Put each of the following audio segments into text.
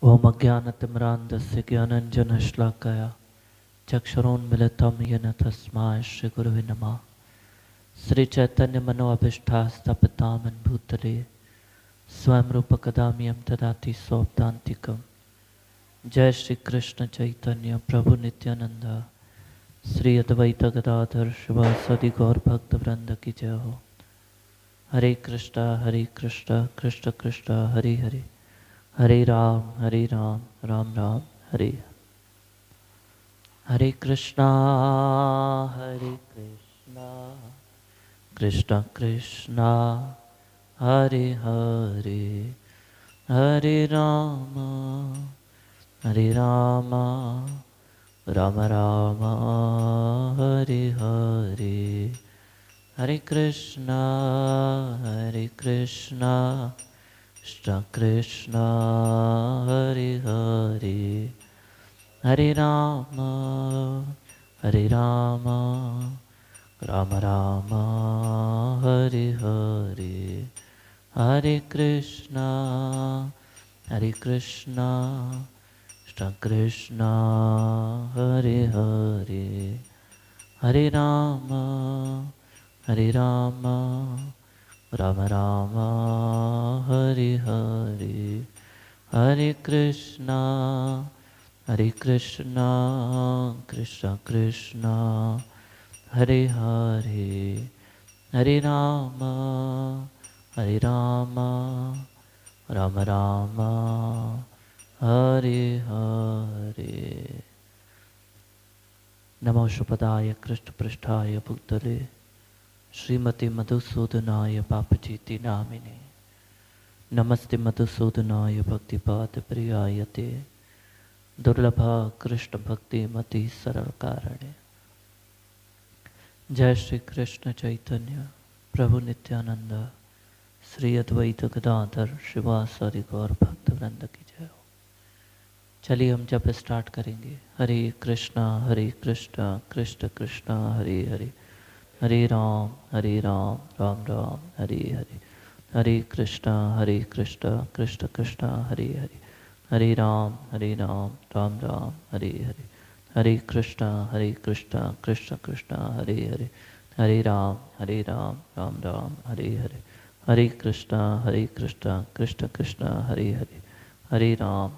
ओम अज्ञानतिमिरान्धस्य ज्ञानञ्जनश्लाकया चक्षुरोन्मिलितं येन तस्मै श्रीगुरवे नमः। श्रीचैतन्यमनोभीष्टास्थापितामन् भूतले स्वयं रूपकदामयं ददाति स्वपदान्तिकम्। जय श्री कृष्ण चैतन्य प्रभु नित्यानंद श्री अद्वैत गदाधर शिवासादि गौर भक्त वृंद की जय हो। हरे कृष्णा कृष्ण कृष्ण हरे हरे, हरे राम राम राम हरे हरे। हरे कृष्णा कृष्ण कृष्णा हरे हरे, हरे राम राम राम हरे हरे। हरे कृष्णा कृष्ण कृष्ण हरे हरे, हरे राम राम राम हरे हरे। हरे कृष्णा कृष्ण कृष्ण हरे हरे, हरे राम राम राम हरे हरे। हरे कृष्णा कृष्ण कृष्ण हरे हरे, हरे राम राम राम हरे हरे। नमो शुभदाय कृष्णपृष्ठाय भूतले श्रीमती मधुसूदनाय पापचीति नामिने। नमस्ते मधुसूदनाय भक्तिपाद प्रियायते दुर्लभा कृष्ण भक्ति मति सरल कारणे। जय श्री कृष्ण चैतन्य प्रभु नित्यानंद श्री अद्वैत गदाधर शिवासादि गौर भक्त वृंद की जय हो। चलिए हम जब स्टार्ट करेंगे। हरे कृष्णा कृष्ण कृष्णा हरे हरे, हरे राम राम राम हरे हरे। हरे कृष्णा कृष्ण कृष्णा हरे हरे, हरे राम राम राम हरे हरे। हरे कृष्णा कृष्ण कृष्णा हरे हरे, हरे राम राम राम हरे हरे। हरे कृष्णा कृष्ण कृष्णा हरे हरे, हरे राम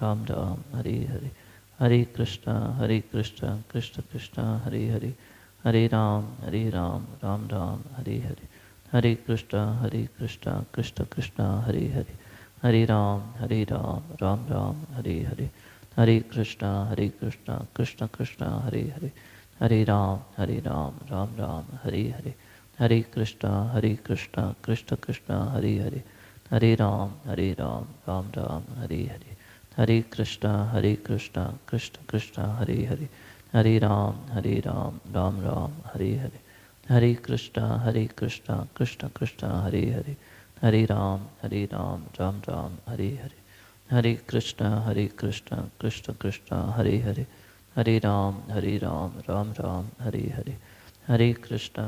राम राम हरे हरे। हरे कृष्णा कृष्ण कृष्णा हरे हरे, हरे राम राम राम हरे हरे। हरे कृष्णा कृष्ण कृष्णा हरे हरे, हरे राम राम राम हरे हरे। हरे कृष्णा कृष्ण कृष्णा हरे हरे, हरे राम राम राम हरे हरे। हरे कृष्णा कृष्ण कृष्णा हरे हरे, हरे राम राम राम हरे हरे। हरे कृष्णा कृष्ण कृष्णा हरे हरे, हरे राम राम राम हरे हरे। हरे कृष्णा कृष्ण कृष्णा हरे हरे, हरे राम राम राम हरे हरे। हरे कृष्णा कृष्ण कृष्णा हरे हरे, हरे राम राम राम हरे हरे। हरे कृष्णा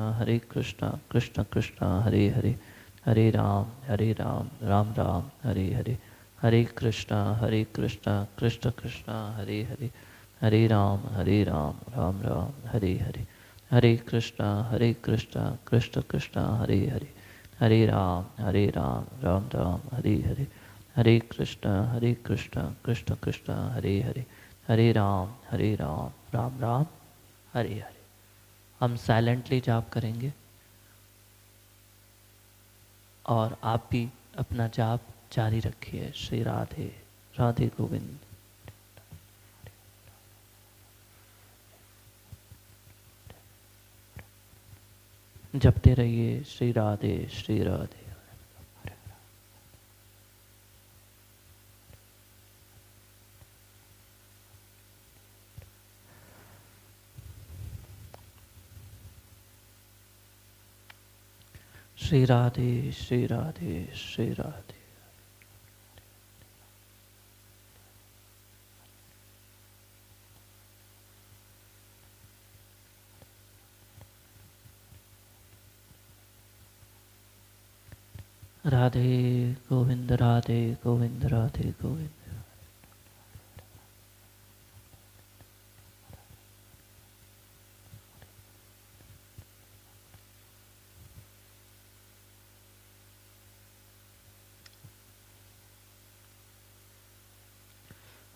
कृष्ण कृष्णा हरे हरे, हरे राम राम राम हरे हरे। हरे कृष्णा कृष्ण कृष्णा हरे हरे, हरे राम राम राम हरे हरे। हरे कृष्णा कृष्ण कृष्णा हरे हरे, हरे राम राम राम हरे हरे। हरे कृष्णा कृष्ण कृष्णा हरे हरे, हरे राम राम राम हरे हरे। हम साइलेंटली जाप करेंगे और आप भी अपना जाप जारी रखिए। श्री राधे राधे गोविंद। जपते रहिए श्री राधे श्री राधे। श्री राधे श्री राधे श्री राधे। राधे गोविंद राधे गोविंद राधे गोविंद।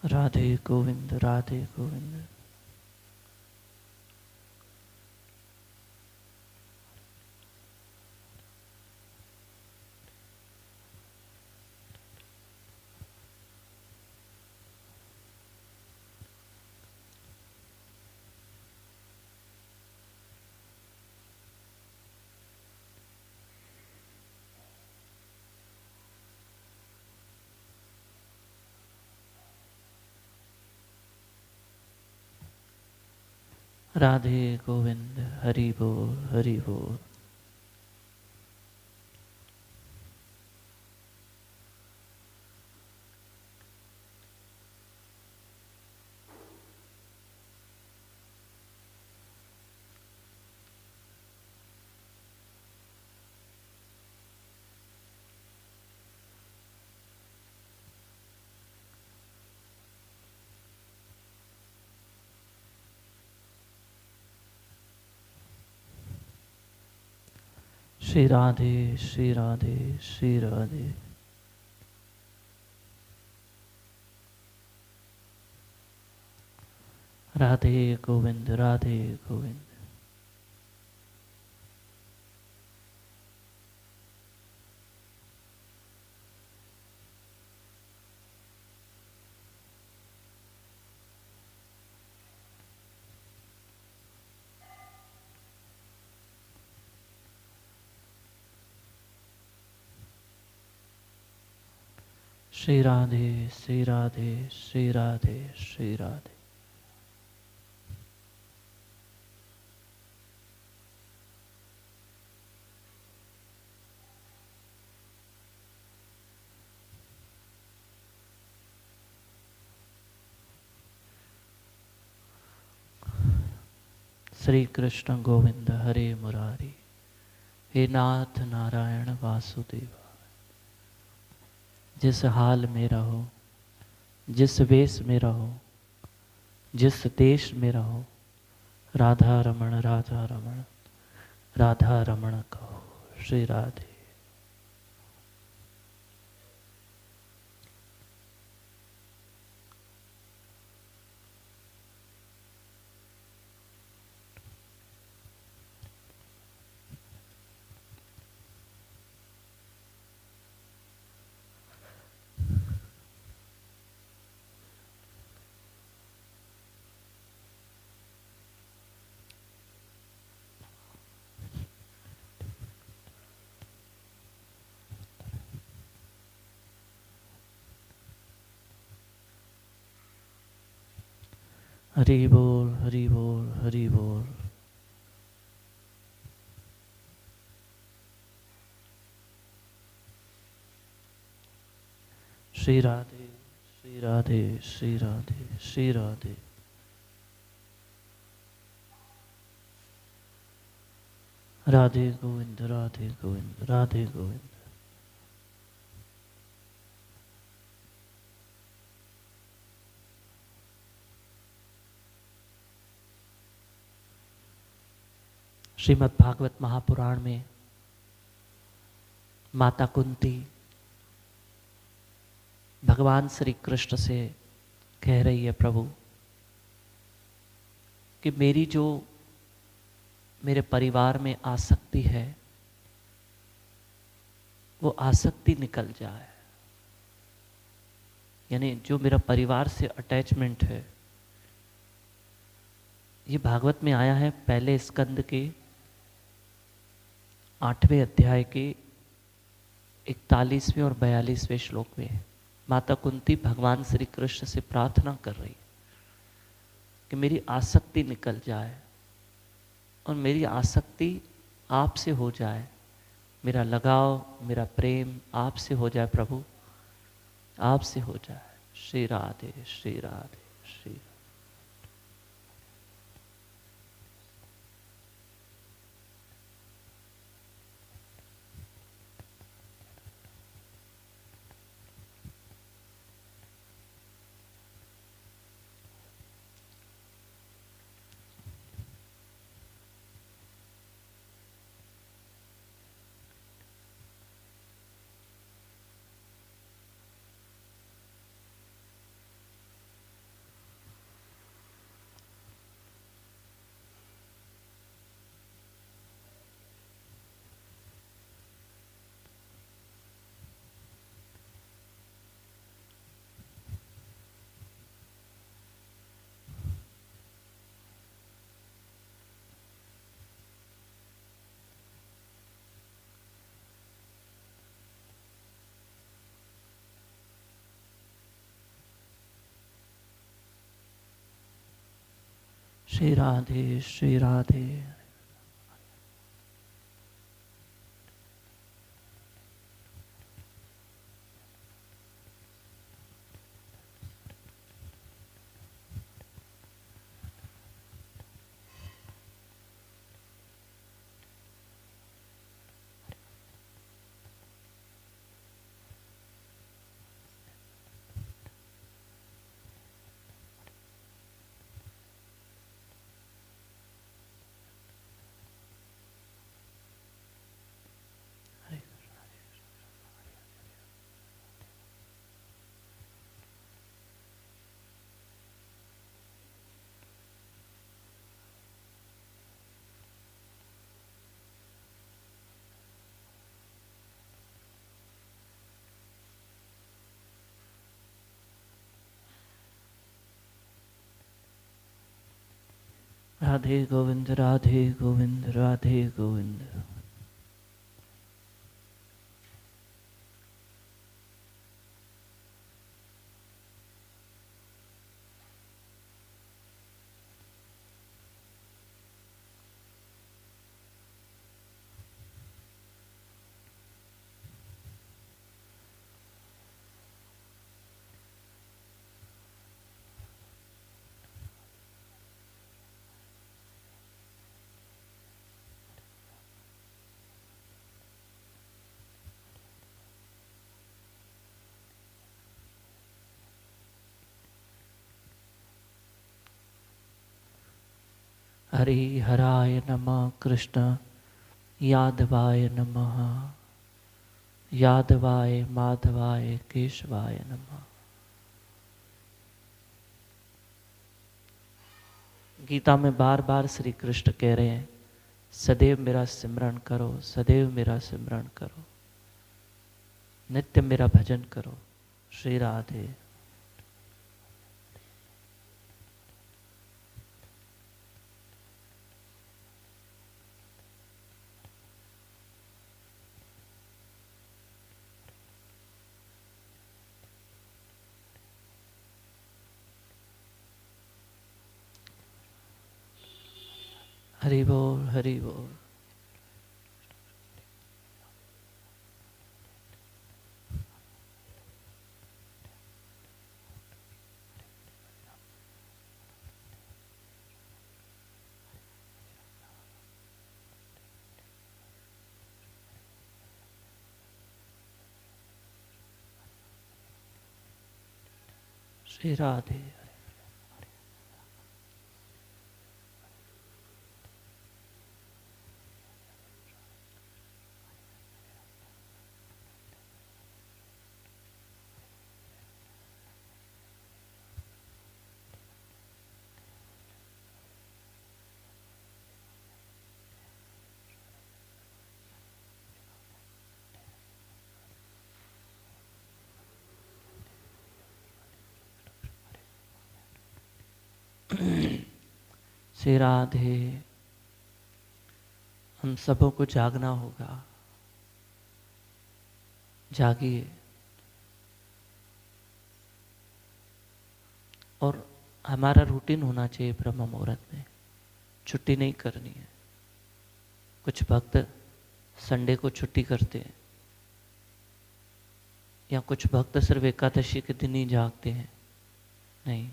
राधे गोविंद, राधे गोविंद। राधे गोविंद, हरि बोल, हरि बोल। श्री राधे, श्री राधे, श्री राधे। राधे गोविंद, राधे गोविंद। श्री राधे, श्री राधे, श्री राधे, श्री राधे। श्री कृष्ण गोविंद हरे मुरारी, हे नाथ नारायण वासुदेवा। जिस हाल में रहो, जिस वेश में रहो, जिस देश में रहो, राधा रमण, राधा रमण, राधा रमण कहो। श्री राधे। हरि बोल, हरि बोल, हरि बोल। श्री राधे, श्री राधे, श्री राधे, श्री राधे। राधे गोविंद, राधे गोविंद, राधे गोविंद। श्रीमद् भागवत महापुराण में माता कुंती भगवान श्री कृष्ण से कह रही है, प्रभु कि मेरी जो मेरे परिवार में आसक्ति है वो आसक्ति निकल जाए। यानी जो मेरा परिवार से अटैचमेंट है, ये भागवत में आया है पहले स्कंद के 8वें अध्याय के 41वें और 42वें श्लोक में। माता कुंती भगवान श्री कृष्ण से प्रार्थना कर रही कि मेरी आसक्ति निकल जाए और मेरी आसक्ति आपसे हो जाए, मेरा लगाव, मेरा प्रेम आपसे हो जाए प्रभु, आपसे हो जाए। श्री राधे, श्री राधे, श्री। श्री राधे श्री राधे। राधे गोविंद राधे गोविंद राधे गोविंद। हरि हराय नमः कृष्ण यादवाय नमः यादवाय माधवाय केशवाय नमः। गीता में बार बार श्री कृष्ण कह रहे हैं सदैव मेरा सिमरण करो, सदैव मेरा सिमरण करो, नित्य मेरा भजन करो। श्री राधे। हरि बोल हरि बोल। श्री राधे। श्री राधे। हम सबों को जागना होगा, जागिए। और हमारा रूटीन होना चाहिए ब्रह्म मुहूर्त में, छुट्टी नहीं करनी है। कुछ भक्त संडे को छुट्टी करते हैं, या कुछ भक्त सिर्फ एकादशी के दिन ही जागते हैं। नहीं,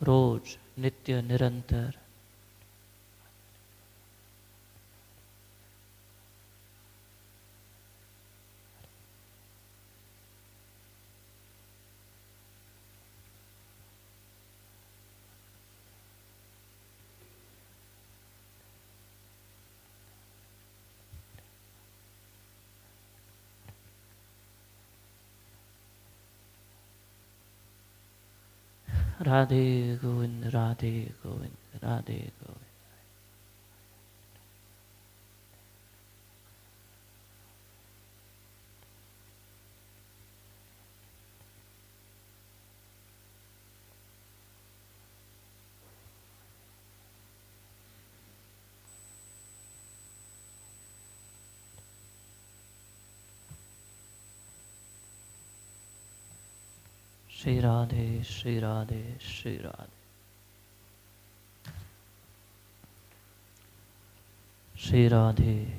रोज नित्य निरंतर। राधे गोविंद राधे गोविंद राधे गोविंद। श्री राधे श्री राधे श्री राधे। श्री राधे।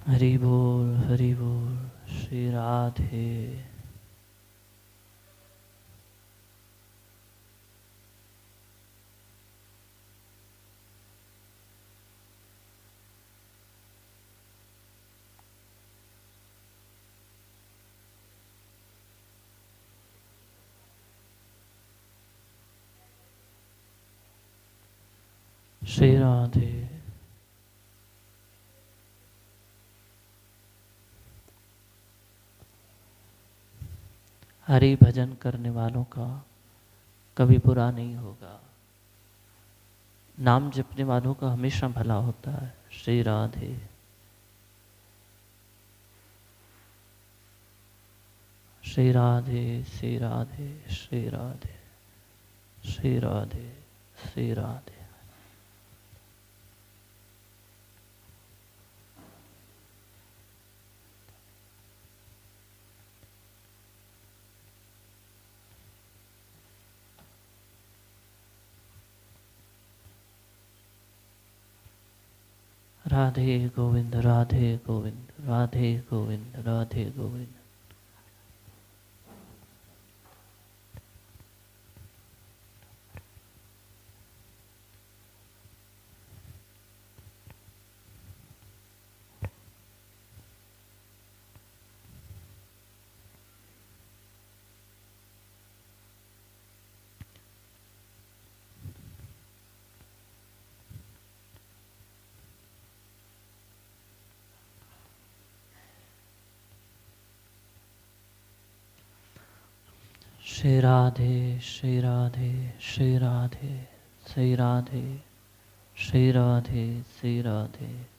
हरि बोल, हरि बोल। श्री राधे। श्री राधे। हरि भजन करने वालों का कभी बुरा नहीं होगा, नाम जपने वालों का हमेशा भला होता है। श्री राधे। श्री राधे, श्री राधे, श्री राधे, श्री राधे, श्री राधे। राधे गोविंद, राधे गोविंद, राधे गोविंद, राधे गोविंद। श्री राधे, श्री राधे, श्री राधे, श्री राधे, श्री राधे, श्री राधे।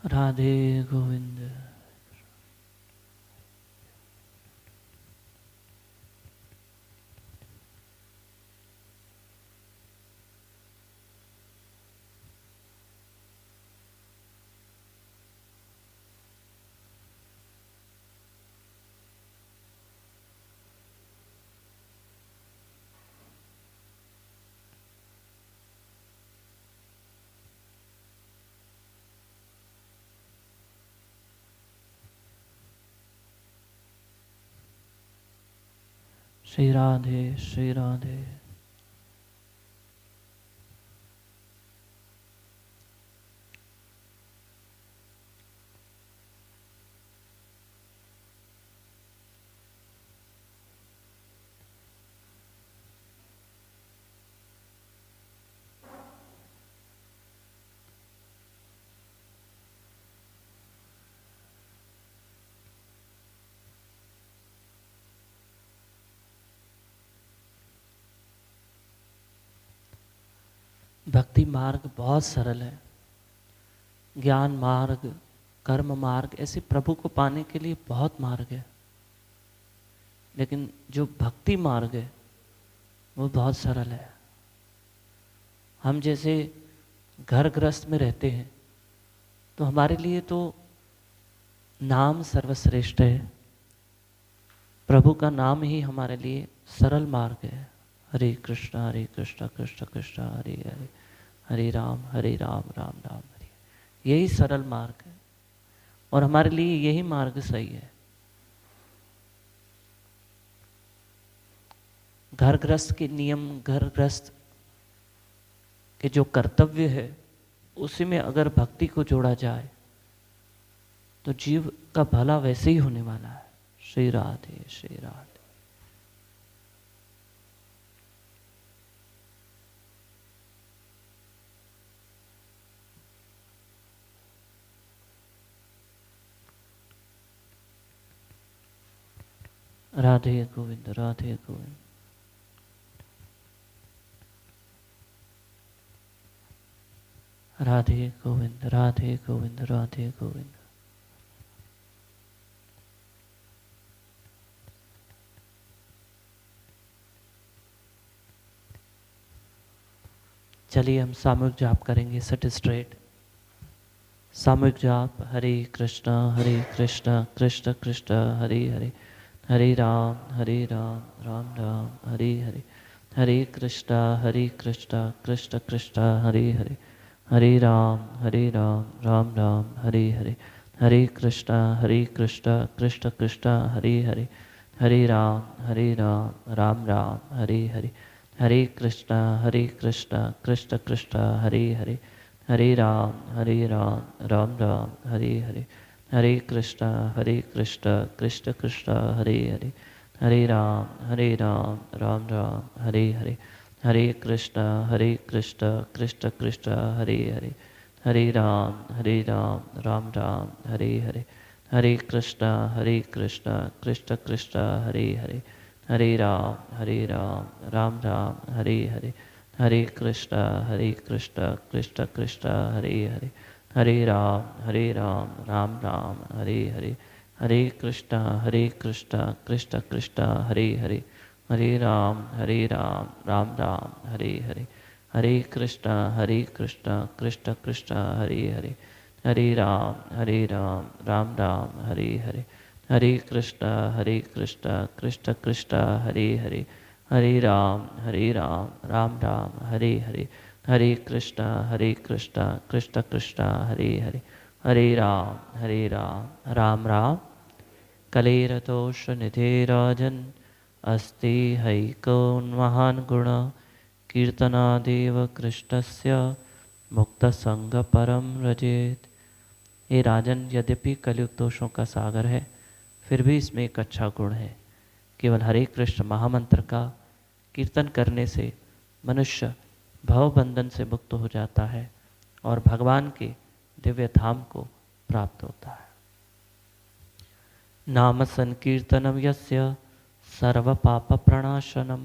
राधे गोविंद। श्री राधे, श्री राधे। भक्ति मार्ग बहुत सरल है। ज्ञान मार्ग, कर्म मार्ग, ऐसे प्रभु को पाने के लिए बहुत मार्ग है, लेकिन जो भक्ति मार्ग है वो बहुत सरल है। हम जैसे घर गृहस्थ में रहते हैं तो हमारे लिए तो नाम सर्वश्रेष्ठ है। प्रभु का नाम ही हमारे लिए सरल मार्ग है। हरे कृष्णा कृष्ण कृष्ण हरे हरे, हरे राम राम राम हरे। यही सरल मार्ग है और हमारे लिए यही मार्ग सही है। घर गृहस्थ के नियम, घर गृहस्थ के जो कर्तव्य है, उसी में अगर भक्ति को जोड़ा जाए तो जीव का भला वैसे ही होने वाला है। श्री राधे श्री राधे। राधे गोविंद राधे गोविंद। राधे गोविंद राधे गोविंद राधे गोविंद। चलिए हम सामूहिक जाप करेंगे। Set straight. सामूहिक जाप। हरे कृष्णा कृष्ण कृष्ण हरे हरे, हरे राम राम राम हरे हरे, हरे कृष्णा कृष्ण कृष्ण हरे हरे, हरे राम राम राम हरे हरे, हरे कृष्णा कृष्ण कृष्ण हरे हरे, हरे राम राम राम हरे हरे, हरे कृष्णा कृष्ण कृष्ण हरे हरे, हरे राम राम राम हरे हरे, हरे कृष्णा कृष्ण कृष्ण हरे हरे, हरे राम राम राम हरे हरे, हरे कृष्णा कृष्ण कृष्ण हरे हरे, हरे राम राम राम हरे हरे, हरे कृष्णा कृष्ण कृष्ण हरे हरे, हरे राम राम राम हरे हरे, हरे कृष्णा कृष्ण कृष्ण हरे हरे, हरे राम राम राम हरे हरे, हरे कृष्णा कृष्ण कृष्ण हरे हरे, हरे राम राम राम हरे हरे, हरे कृष्णा कृष्ण कृष्ण हरे हरे, हरे राम राम राम हरे हरे, हरे कृष्णा कृष्ण कृष्ण हरे हरे, हरे राम राम राम हरे हरे, हरे कृष्णा कृष्ण कृष्ण हरे हरे, हरे राम राम राम। कलेरतोष निधे राजन् अस्ति हैको महान् गुण, कीर्तनादेव कृष्णस्य मुक्तसंग परम रजेत। ये राजन, यद्यपि कलयुग दोषों का सागर है, फिर भी इसमें एक अच्छा गुण है। केवल हरे कृष्ण महामंत्र का कीर्तन करने से मनुष्य भव बंधन से मुक्त हो जाता है और भगवान के दिव्य धाम को प्राप्त होता है। नाम संकीर्तनम यस्य सर्व पाप प्रणाशनम,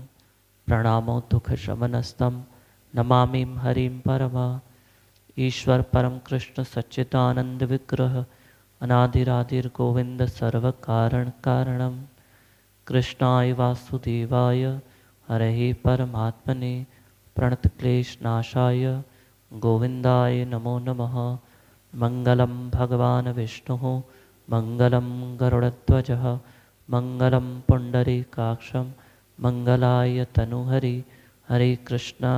प्रणामो दुख शमनस्तम नमामिं हरिं परमा। ईश्वर परम कृष्ण सच्चिदानंद विग्रह, अनादिरादिर गोविंद सर्व कारण कारणम। कृष्णाय वासुदेवाय हरये परमात्मने, प्रणतक्लेशनाशाय गोविंदाय नमो नमः। मंगलम भगवान विष्णु मंगलम गरुड़ध्वजः, मंगलम पुंडरीकाक्षं मंगलाय तनुहरि। हरे कृष्णा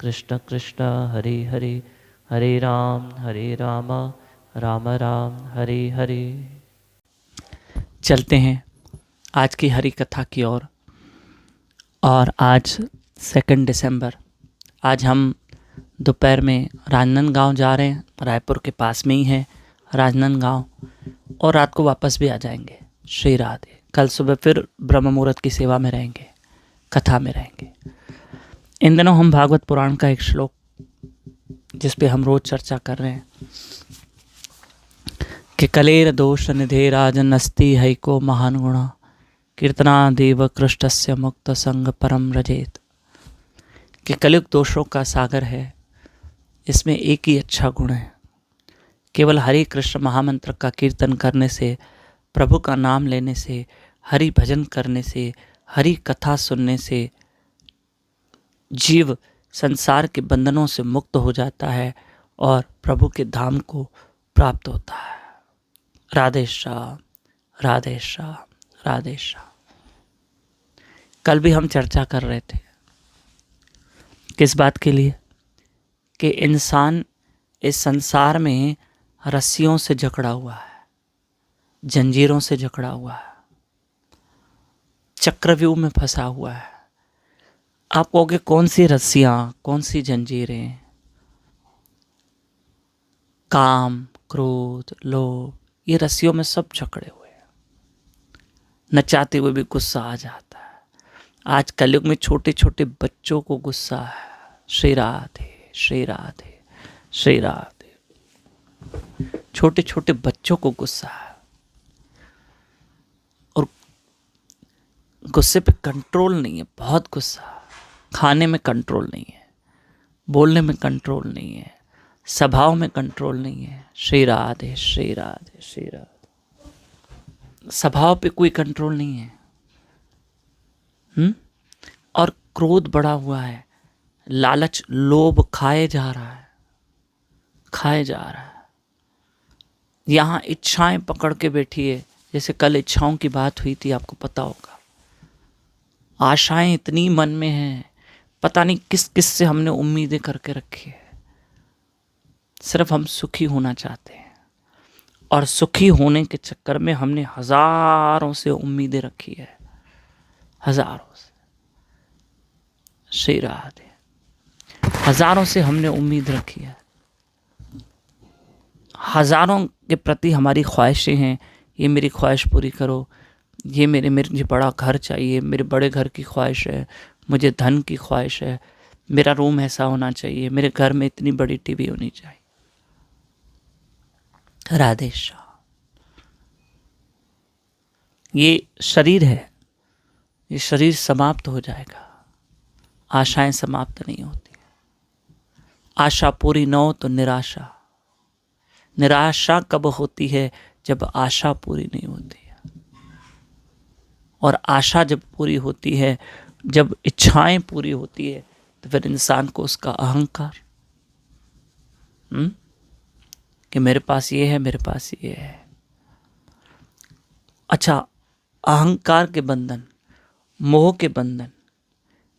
कृष्ण कृष्ण हरे हरे, हरे राम राम राम हरे हरे। चलते हैं आज की हरि कथा की ओर। और आज 2 दिसंबर, आज हम दोपहर में राजनांदगांव जा रहे हैं। रायपुर के पास में ही है राजनांदगांव, और रात को वापस भी आ जाएंगे। श्री राधे। कल सुबह फिर ब्रह्म मुहूर्त की सेवा में रहेंगे, कथा में रहेंगे। इन दिनों हम भागवत पुराण का एक श्लोक जिस पे हम रोज चर्चा कर रहे हैं कि कलेर दोष निधे राजन् अस्ति हैको महान् गुण, कीर्तनादेव कृष्णस्य मुक्त संग परम रजेत। कि कलयुग दोषों का सागर है, इसमें एक ही अच्छा गुण है। केवल हरे कृष्ण महामंत्र का कीर्तन करने से, प्रभु का नाम लेने से, हरि भजन करने से, हरि कथा सुनने से जीव संसार के बंधनों से मुक्त हो जाता है और प्रभु के धाम को प्राप्त होता है। राधे श्याम, राधे श्याम, राधे श्याम। कल भी हम चर्चा कर रहे थे किस बात के लिए, कि इंसान इस संसार में रस्सियों से जकड़ा हुआ है, जंजीरों से जकड़ा हुआ है, चक्रव्यूह में फंसा हुआ है। आप कहोगे कौन सी रस्सियां, कौन सी जंजीरें? काम, क्रोध, लोभ, ये रस्सियों में सब जकड़े हुए हैं। न चाहते हुए भी गुस्सा आ जाता है। आज कलयुग में छोटे छोटे बच्चों को गुस्सा है। श्री राधे, श्री राधे, श्री राधे। छोटे छोटे बच्चों को गुस्सा है और गुस्से पे कंट्रोल नहीं है, बहुत गुस्सा। खाने में कंट्रोल नहीं है, बोलने में कंट्रोल नहीं है, सभाओं में कंट्रोल नहीं है। श्री राधे, श्री राधे, श्री राधे। सभाओं पे कोई कंट्रोल नहीं है। और क्रोध बढ़ा हुआ है, लालच, लोभ खाए जा रहा है, खाए जा रहा है। यहाँ इच्छाएं पकड़ के बैठी है। जैसे कल इच्छाओं की बात हुई थी, आपको पता होगा। आशाएं इतनी मन में हैं, पता नहीं किस किस से हमने उम्मीदें करके रखी है। सिर्फ हम सुखी होना चाहते हैं और सुखी होने के चक्कर में हमने हजारों से उम्मीदें रखी है, हजारों से। श्री राधे। हजारों से हमने उम्मीद रखी है, हजारों के प्रति हमारी ख्वाहिशें हैं। ये मेरी ख्वाहिश पूरी करो, ये मुझे बड़ा घर चाहिए, मेरे बड़े घर की ख्वाहिश है, मुझे धन की ख्वाहिश है, मेरा रूम ऐसा होना चाहिए, मेरे घर में इतनी बड़ी टीवी होनी चाहिए। राधे श्याम। ये शरीर है, ये शरीर समाप्त हो जाएगा, आशाएं समाप्त नहीं होती। आशा पूरी न हो तो निराशा। निराशा कब होती है? जब आशा पूरी नहीं होती है। और आशा जब पूरी होती है, जब इच्छाएं पूरी होती है, तो फिर इंसान को उसका अहंकार, कि मेरे पास ये है, मेरे पास ये है। अच्छा, अहंकार के बंधन, मोह के बंधन,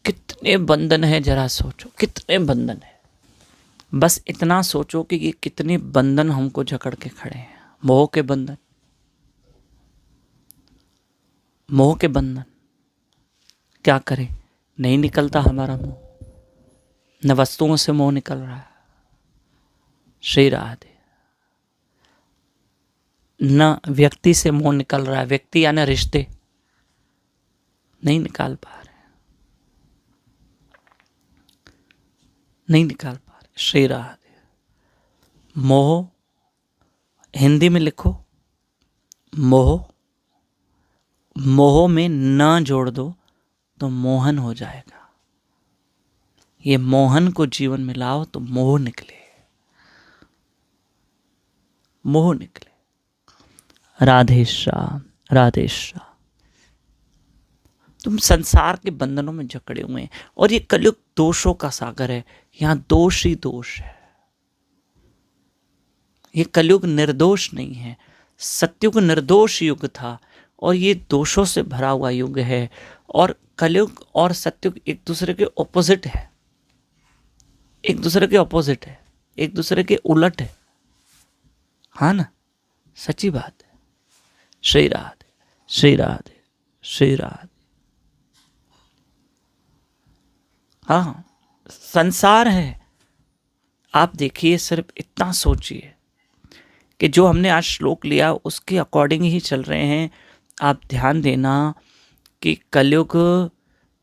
कितने बंधन है जरा सोचो, कितने बंधन है। बस इतना सोचो कि ये कितने बंधन हमको जकड़ के खड़े हैं। मोह के बंधन, मोह के बंधन। क्या करें, नहीं निकलता हमारा मोह। न वस्तुओं से मोह निकल रहा है, श्री राधे। न व्यक्ति से मोह निकल रहा है, व्यक्ति यानी रिश्ते नहीं निकाल पा रहे, नहीं निकाल पा रहे। श्री राधे। मोह, हिंदी में लिखो मोह। मोह में न जोड़ दो तो मोहन हो जाएगा। ये मोहन को जीवन में लाओ तो मोह निकले, मोह निकले। राधे श्याम, राधे श्याम। तुम संसार के बंधनों में जकड़े हुए हैं और ये कलयुग दोषों का सागर है। यहां दोष ही दोष है। ये कलयुग निर्दोष नहीं है। सत्युग निर्दोष युग था और ये दोषों से भरा हुआ युग है। और कलयुग और सत्युग एक दूसरे के ऑपोजिट है, एक दूसरे के ऑपोजिट है, एक दूसरे के उलट है। हाँ ना, सच्ची बात है। श्री राधे, श्री राधे, श्री राधे। हाँ, संसार है। आप देखिए, सिर्फ इतना सोचिए कि जो हमने आज श्लोक लिया उसके अकॉर्डिंग ही चल रहे हैं। आप ध्यान देना कि कलयुग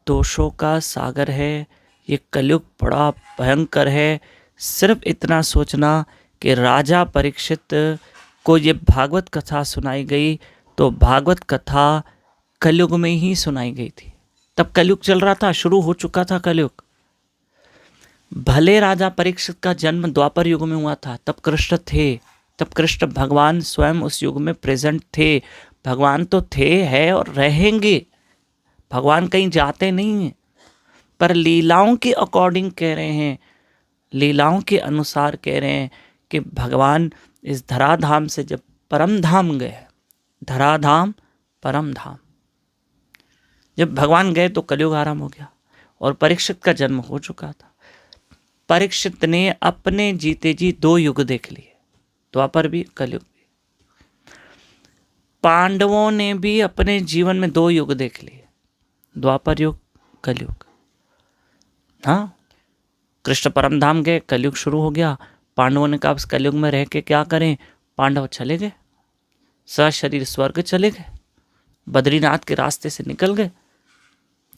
दोषों का सागर है। ये कलयुग बड़ा भयंकर है। सिर्फ इतना सोचना कि राजा परीक्षित को ये भागवत कथा सुनाई गई तो भागवत कथा कलयुग में ही सुनाई गई थी। तब कलयुग चल रहा था, शुरू हो चुका था कलयुग। भले राजा परीक्षित का जन्म द्वापर युग में हुआ था, तब कृष्ण थे, तब कृष्ण भगवान स्वयं उस युग में प्रेजेंट थे। भगवान तो थे, है और रहेंगे। भगवान कहीं जाते नहीं हैं। पर लीलाओं के अकॉर्डिंग कह रहे हैं, लीलाओं के अनुसार कह रहे हैं कि भगवान इस धराधाम से जब परम धाम गए, धराधाम परम धाम, जब भगवान गए तो कलयुग आरंभ हो गया और परीक्षित का जन्म हो चुका था। परीक्षित ने अपने जीते जी 2 युग देख लिए, द्वापर भी कलयुग भी। पांडवों ने भी अपने जीवन में 2 युग देख लिए, द्वापर युग कलयुग। हाँ, कृष्ण परम धाम गए, कलयुग शुरू हो गया। पांडवों ने कहा कलयुग में रह के क्या करें, पांडव चले गए, सशरीर स्वर्ग चले गए, बद्रीनाथ के रास्ते से निकल गए।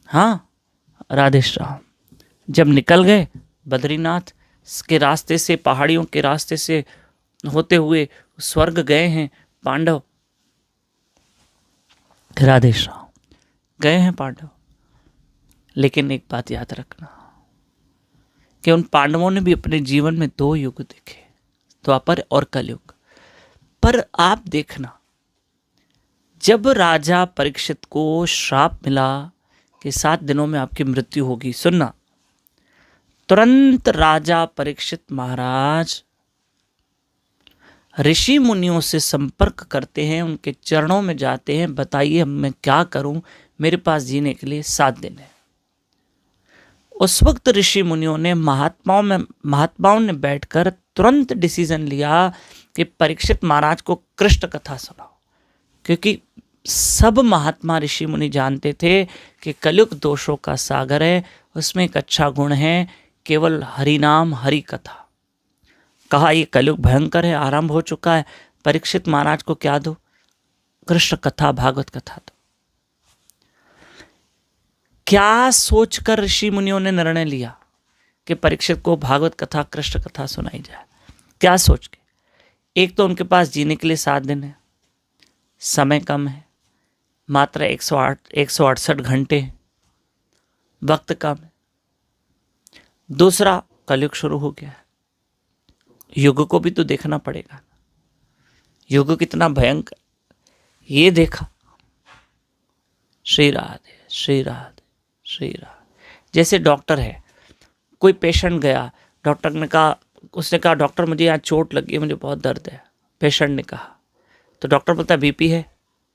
हाँ, राधेश्याम जब निकल गए बद्रीनाथ के रास्ते से, पहाड़ियों के रास्ते से होते हुए स्वर्ग गए हैं पांडव, राधेश्याम गए हैं पांडव। लेकिन एक बात याद रखना कि उन पांडवों ने भी अपने जीवन में 2 युग देखे, द्वापर और कलयुग। पर आप देखना, जब राजा परीक्षित को श्राप मिला कि 7 दिनों में आपकी मृत्यु होगी, सुनना, तुरंत राजा परीक्षित महाराज ऋषि मुनियों से संपर्क करते हैं, उनके चरणों में जाते हैं, बताइए मैं क्या करूं, मेरे पास जीने के लिए 7 दिन है। उस वक्त ऋषि मुनियों ने महात्माओं ने बैठकर तुरंत डिसीजन लिया कि परीक्षित महाराज को कृष्ण कथा सुनाओ, क्योंकि सब महात्मा ऋषि मुनि जानते थे कि कलयुग दोषों का सागर है, उसमें एक अच्छा गुण है, केवल हरि नाम हरि कथा। कहा ये कलयुग भयंकर है, आरंभ हो चुका है, परीक्षित महाराज को क्या दो, कृष्ण कथा, भागवत कथा दो। क्या सोचकर ऋषि मुनियों ने निर्णय लिया कि परीक्षित को भागवत कथा, कृष्ण कथा सुनाई जाए? क्या सोच के? एक तो उनके पास जीने के लिए 7 दिन है, समय कम है, मात्र 168 घंटे, वक्त कम है। दूसरा, कलयुग शुरू हो गया है, युग को भी तो देखना पड़ेगा, युग कितना भयंकर, ये देखा। श्री राधे श्री राधे श्री राधे। जैसे डॉक्टर है, कोई पेशेंट गया, डॉक्टर ने कहा, उसने कहा डॉक्टर मुझे यहाँ चोट लगी है, मुझे बहुत दर्द है। पेशेंट ने कहा, तो डॉक्टर बोलता है बीपी है?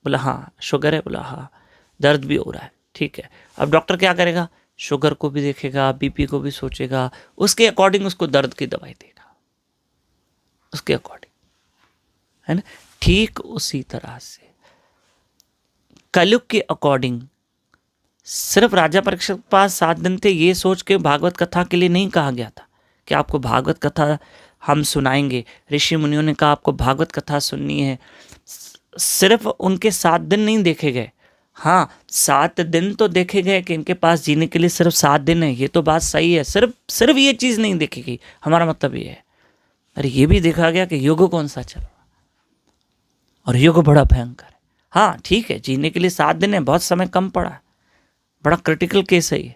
बोला हाँ। शुगर है? बोला हाँ। दर्द भी हो रहा है, ठीक है। अब डॉक्टर क्या करेगा, शुगर को भी देखेगा, बीपी को भी सोचेगा, उसके अकॉर्डिंग उसको दर्द की दवाई देगा, उसके अकॉर्डिंग, है ना। ठीक उसी तरह से कलयुग के अकॉर्डिंग सिर्फ राजा परीक्षित के पास 7 दिन थे, ये सोच के भागवत कथा के लिए नहीं कहा गया था कि आपको भागवत कथा हम सुनाएंगे। ऋषि मुनियों ने कहा आपको भागवत कथा सुननी है। सिर्फ उनके 7 दिन नहीं देखे गए, हाँ 7 दिन तो देखे गए कि इनके पास जीने के लिए सिर्फ 7 दिन है, ये तो बात सही है। सिर्फ ये चीज़ नहीं देखी गई, हमारा मतलब ये है, अरे ये भी देखा गया कि युग कौन सा चल रहा, और युग बड़ा भयंकर है। हाँ ठीक है, जीने के लिए 7 दिन है, बहुत समय कम पड़ा है, बड़ा क्रिटिकल केस है ये।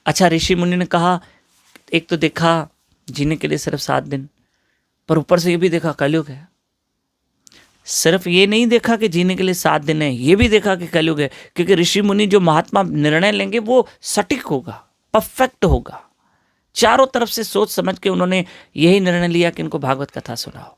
अच्छा, ऋषि मुनि ने कहा, एक तो देखा जीने के लिए सिर्फ 7 दिन, पर ऊपर से ये भी देखा कलयुग है। सिर्फ ये नहीं देखा कि जीने के लिए 7 दिन है, ये भी देखा कि कलयुग है, क्योंकि ऋषि मुनि जो महात्मा निर्णय लेंगे वो सटीक होगा, परफेक्ट होगा। चारों तरफ से सोच समझ के उन्होंने यही निर्णय लिया कि इनको भागवत कथा सुनाओ।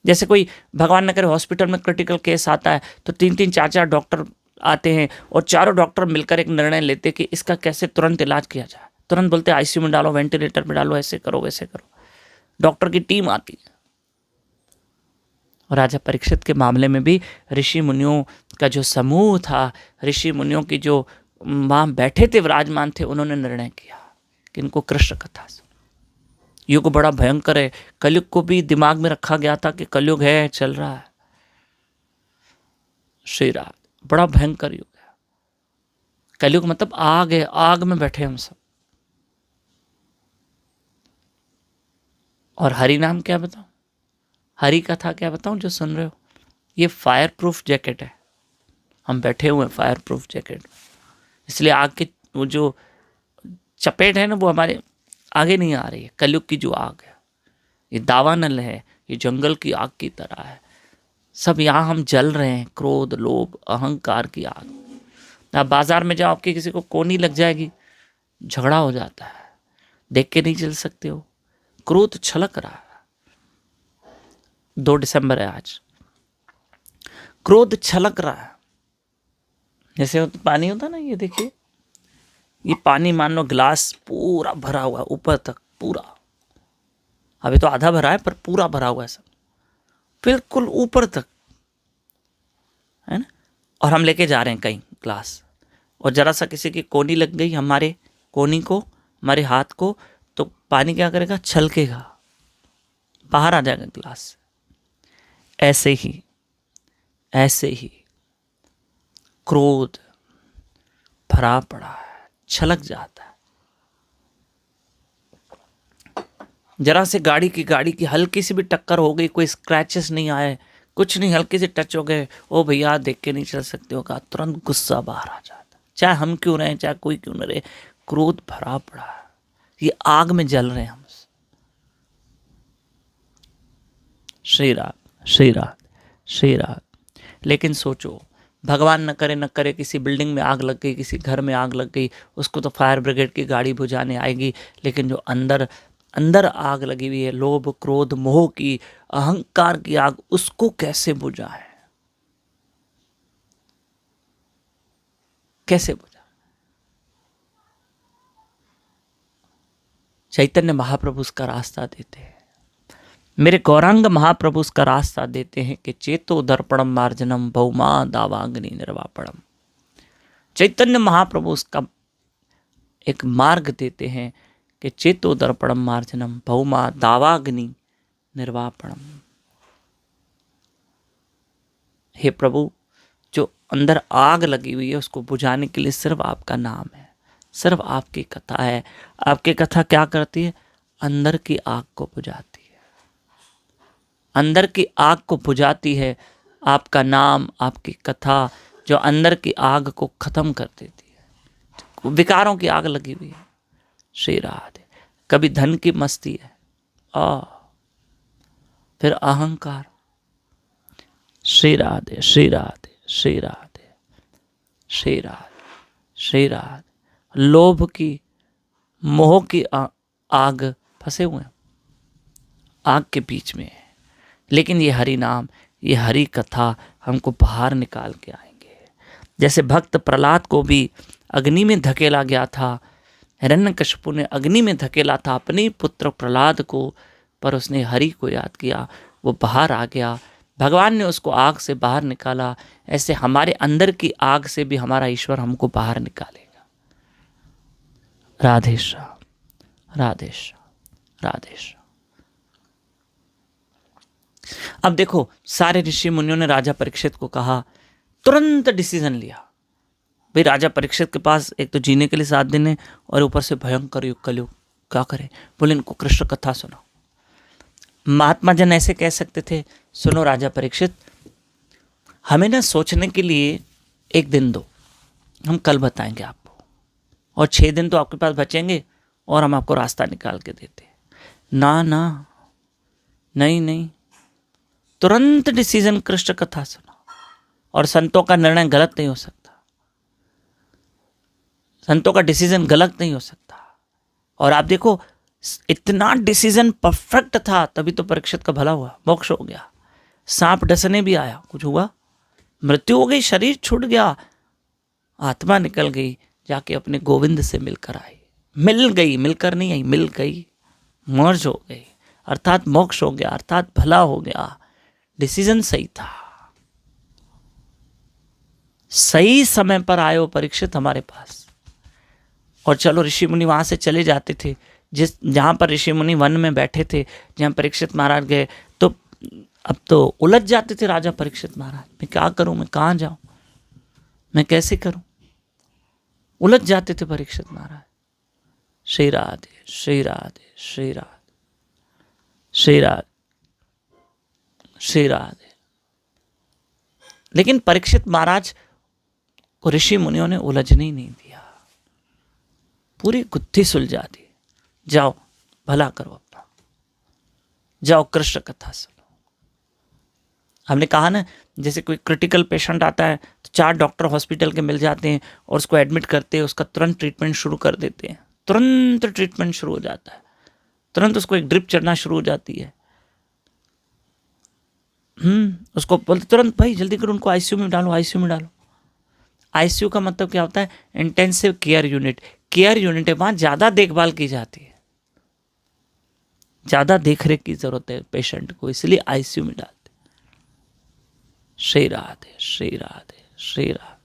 जैसे कोई भगवान न करे हॉस्पिटल में क्रिटिकल केस आता है तो 3-3 4-4 डॉक्टर आते हैं और चारों डॉक्टर मिलकर एक निर्णय लेते कि इसका कैसे तुरंत इलाज किया जाए। तुरंत बोलते आईसीयू में डालो, वेंटिलेटर में डालो, ऐसे करो वैसे करो, डॉक्टर की टीम आती है। और राजा परीक्षित के मामले में भी ऋषि मुनियों का जो समूह था, ऋषि मुनियों की जो वहाँ बैठे थे, विराजमान थे, उन्होंने निर्णय किया कि इनको कृष्ण कथा। युग बड़ा भयंकर है, कलयुग को भी दिमाग में रखा गया था कि कलयुग है, चल रहा है। श्री राम, बड़ा भयंकर युग है। कलयुग मतलब आग है, आग में बैठे हम सब। और हरि नाम क्या बताऊं, हरि कथा क्या बताऊं जो सुन रहे हो, ये फायर प्रूफ जैकेट है। हम बैठे हुए हैं फायर प्रूफ जैकेट में, इसलिए आग की वो जो चपेट है ना, वो हमारे आगे नहीं आ रही है। कलयुग की जो आग है, ये दावानल है, ये जंगल की आग की तरह है। सब यहाँ हम जल रहे हैं, क्रोध लोभ अहंकार की आग। आप बाजार में जाओ, आपकी किसी को कोनी लग जाएगी, झगड़ा हो जाता है, देख के नहीं चल सकते हो, क्रोध छलक रहा है। 2 दिसंबर है आज, क्रोध छलक रहा है। जैसे पानी होता ना, ये देखिए, ये पानी मान लो गिलास पूरा भरा हुआ है ऊपर तक, पूरा, अभी तो आधा भरा है पर पूरा भरा हुआ है सब, बिल्कुल ऊपर तक, है ना। और हम लेके जा रहे हैं कहीं ग्लास, और जरा सा किसी की कोनी लग गई हमारे कोनी को, हमारे हाथ को, तो पानी क्या करेगा, छलकेगा, बाहर आ जाएगा ग्लास। ऐसे ही क्रोध भरा पड़ा है, छलक जाता है। जरा से गाड़ी की हल्की सी भी टक्कर हो गई, कोई स्क्रैचेस नहीं आए, कुछ नहीं, हल्के से टच हो गए, ओ भैया देख के नहीं चल सकते हो, कहा तुरंत गुस्सा बाहर आ जाता, चाहे हम क्यों रहे, चाहे कोई क्यों न रहे, क्रोध भरा पड़ा है, ये आग में जल रहे हैं हम। श्री राम, श्री राम, श्री राम। लेकिन सोचो, भगवान न करे किसी बिल्डिंग में आग लग गई, किसी घर में आग लग गई, उसको तो फायर ब्रिगेड की गाड़ी बुझाने आएगी, लेकिन जो अंदर आग लगी हुई है, लोभ क्रोध मोह की, अहंकार की आग, उसको कैसे बुझाए, कैसे बुझा? चैतन्य महाप्रभु उसका रास्ता देते हैं, मेरे गौरांग महाप्रभु उसका रास्ता देते हैं कि चेतो दर्पणम मार्जनम भौमा दावाग्नि निर्वापणम। चैतन्य महाप्रभु उसका एक मार्ग देते हैं कि चेतो दर्पणम मार्जनम भौमा दावाग्नि निर्वापणम। हे प्रभु, जो अंदर आग लगी हुई है उसको बुझाने के लिए सिर्फ आपका नाम है, सिर्फ आपकी कथा है। आपकी कथा क्या करती है? अंदर की आग को बुझाती है, अंदर की आग को बुझाती है। आपका नाम, आपकी कथा जो अंदर की आग को खत्म कर देती है। विकारों की आग लगी हुई है, श्री राधे। कभी धन की मस्ती है, फिर अहंकार, श्री राधे, श्री राधे, श्री राधे, श्री राधे, श्री राधे। लोभ की, मोह की आग फंसे हुए हैं, आग के बीच में है। लेकिन ये हरि नाम, ये हरि कथा हमको बाहर निकाल के आएंगे। जैसे भक्त प्रहलाद को भी अग्नि में धकेला गया था, हिरण्यकशिपु ने अग्नि में धकेला था अपने पुत्र प्रहलाद को, पर उसने हरि को याद किया, वो बाहर आ गया, भगवान ने उसको आग से बाहर निकाला। ऐसे हमारे अंदर की आग से भी हमारा ईश्वर हमको बाहर निकालेगा। राधे श्याम, राधे श्याम, राधे श्याम। अब देखो, सारे ऋषि मुनियों ने राजा परीक्षित को कहा, तुरंत डिसीजन लिया। भाई राजा परीक्षित के पास एक तो जीने के लिए 7 दिन है और ऊपर से भयंकर युग कलयुग, क्या करें? बोले इनको कृष्ण कथा सुनाओ। महात्मा जन ऐसे कह सकते थे, सुनो राजा परीक्षित, हमें ना सोचने के लिए 1 दिन दो, हम कल बताएंगे आपको, और 6 दिन तो आपके पास बचेंगे और हम आपको रास्ता निकाल के देते। ना ना, नहीं नहीं, तुरंत डिसीजन, कृष्ण कथा सुनाओ। और संतों का निर्णय गलत नहीं हो सकता, संतों का डिसीजन गलत नहीं हो सकता। और आप देखो, इतना डिसीजन परफेक्ट था, तभी तो परीक्षित का भला हुआ, मोक्ष हो गया। सांप डसने भी आया, कुछ हुआ? मृत्यु हो गई, शरीर छूट गया, आत्मा निकल गई, जाके अपने गोविंद से मिलकर आई, मिल गई, मिलकर नहीं आई, मिल गई, मर्ज हो गई, अर्थात मोक्ष हो गया, अर्थात भला हो गया। डिसीजन सही था, सही समय पर आए हो परीक्षित हमारे पास। और चलो, ऋषि मुनि वहां से चले जाते थे, जहां पर ऋषि मुनि वन में बैठे थे, जहां परीक्षित महाराज गए, तो अब तो उलझ जाते थे राजा परीक्षित महाराज, मैं क्या करूं, मैं कहां जाऊं, मैं कैसे करूं, उलझ जाते थे परीक्षित महाराज। श्री राधे, श्री राधे, श्री राधे, श्री राधे, श्री राधे। लेकिन परीक्षित महाराज को ऋषि मुनियों ने उलझने ही नहीं दिया, पूरी गुत्थी सुलझा दी। जाओ भला करो अपना, जाओ कृष्ण कथा सुनो। हमने कहा ना, जैसे कोई क्रिटिकल पेशेंट आता है तो 4 डॉक्टर हॉस्पिटल के मिल जाते हैं और उसको एडमिट करते हैं, उसका तुरंत ट्रीटमेंट शुरू कर देते हैं, तुरंत ट्रीटमेंट शुरू हो जाता है, तुरंत उसको एक ड्रिप चढ़ना शुरू हो जाती है। उसको बोलते तुरंत भाई जल्दी करो, उनको आईसीयू में डालो, आईसीयू में डालो। आईसीयू का मतलब क्या होता है? Intensive care unit. Care unit है, वहां ज्यादा देखभाल की जाती है, ज्यादा देखरेख की जरूरत है पेशेंट को, इसलिए आईसीयू में डालते। श्री राधे, श्री राधे, श्री राधे।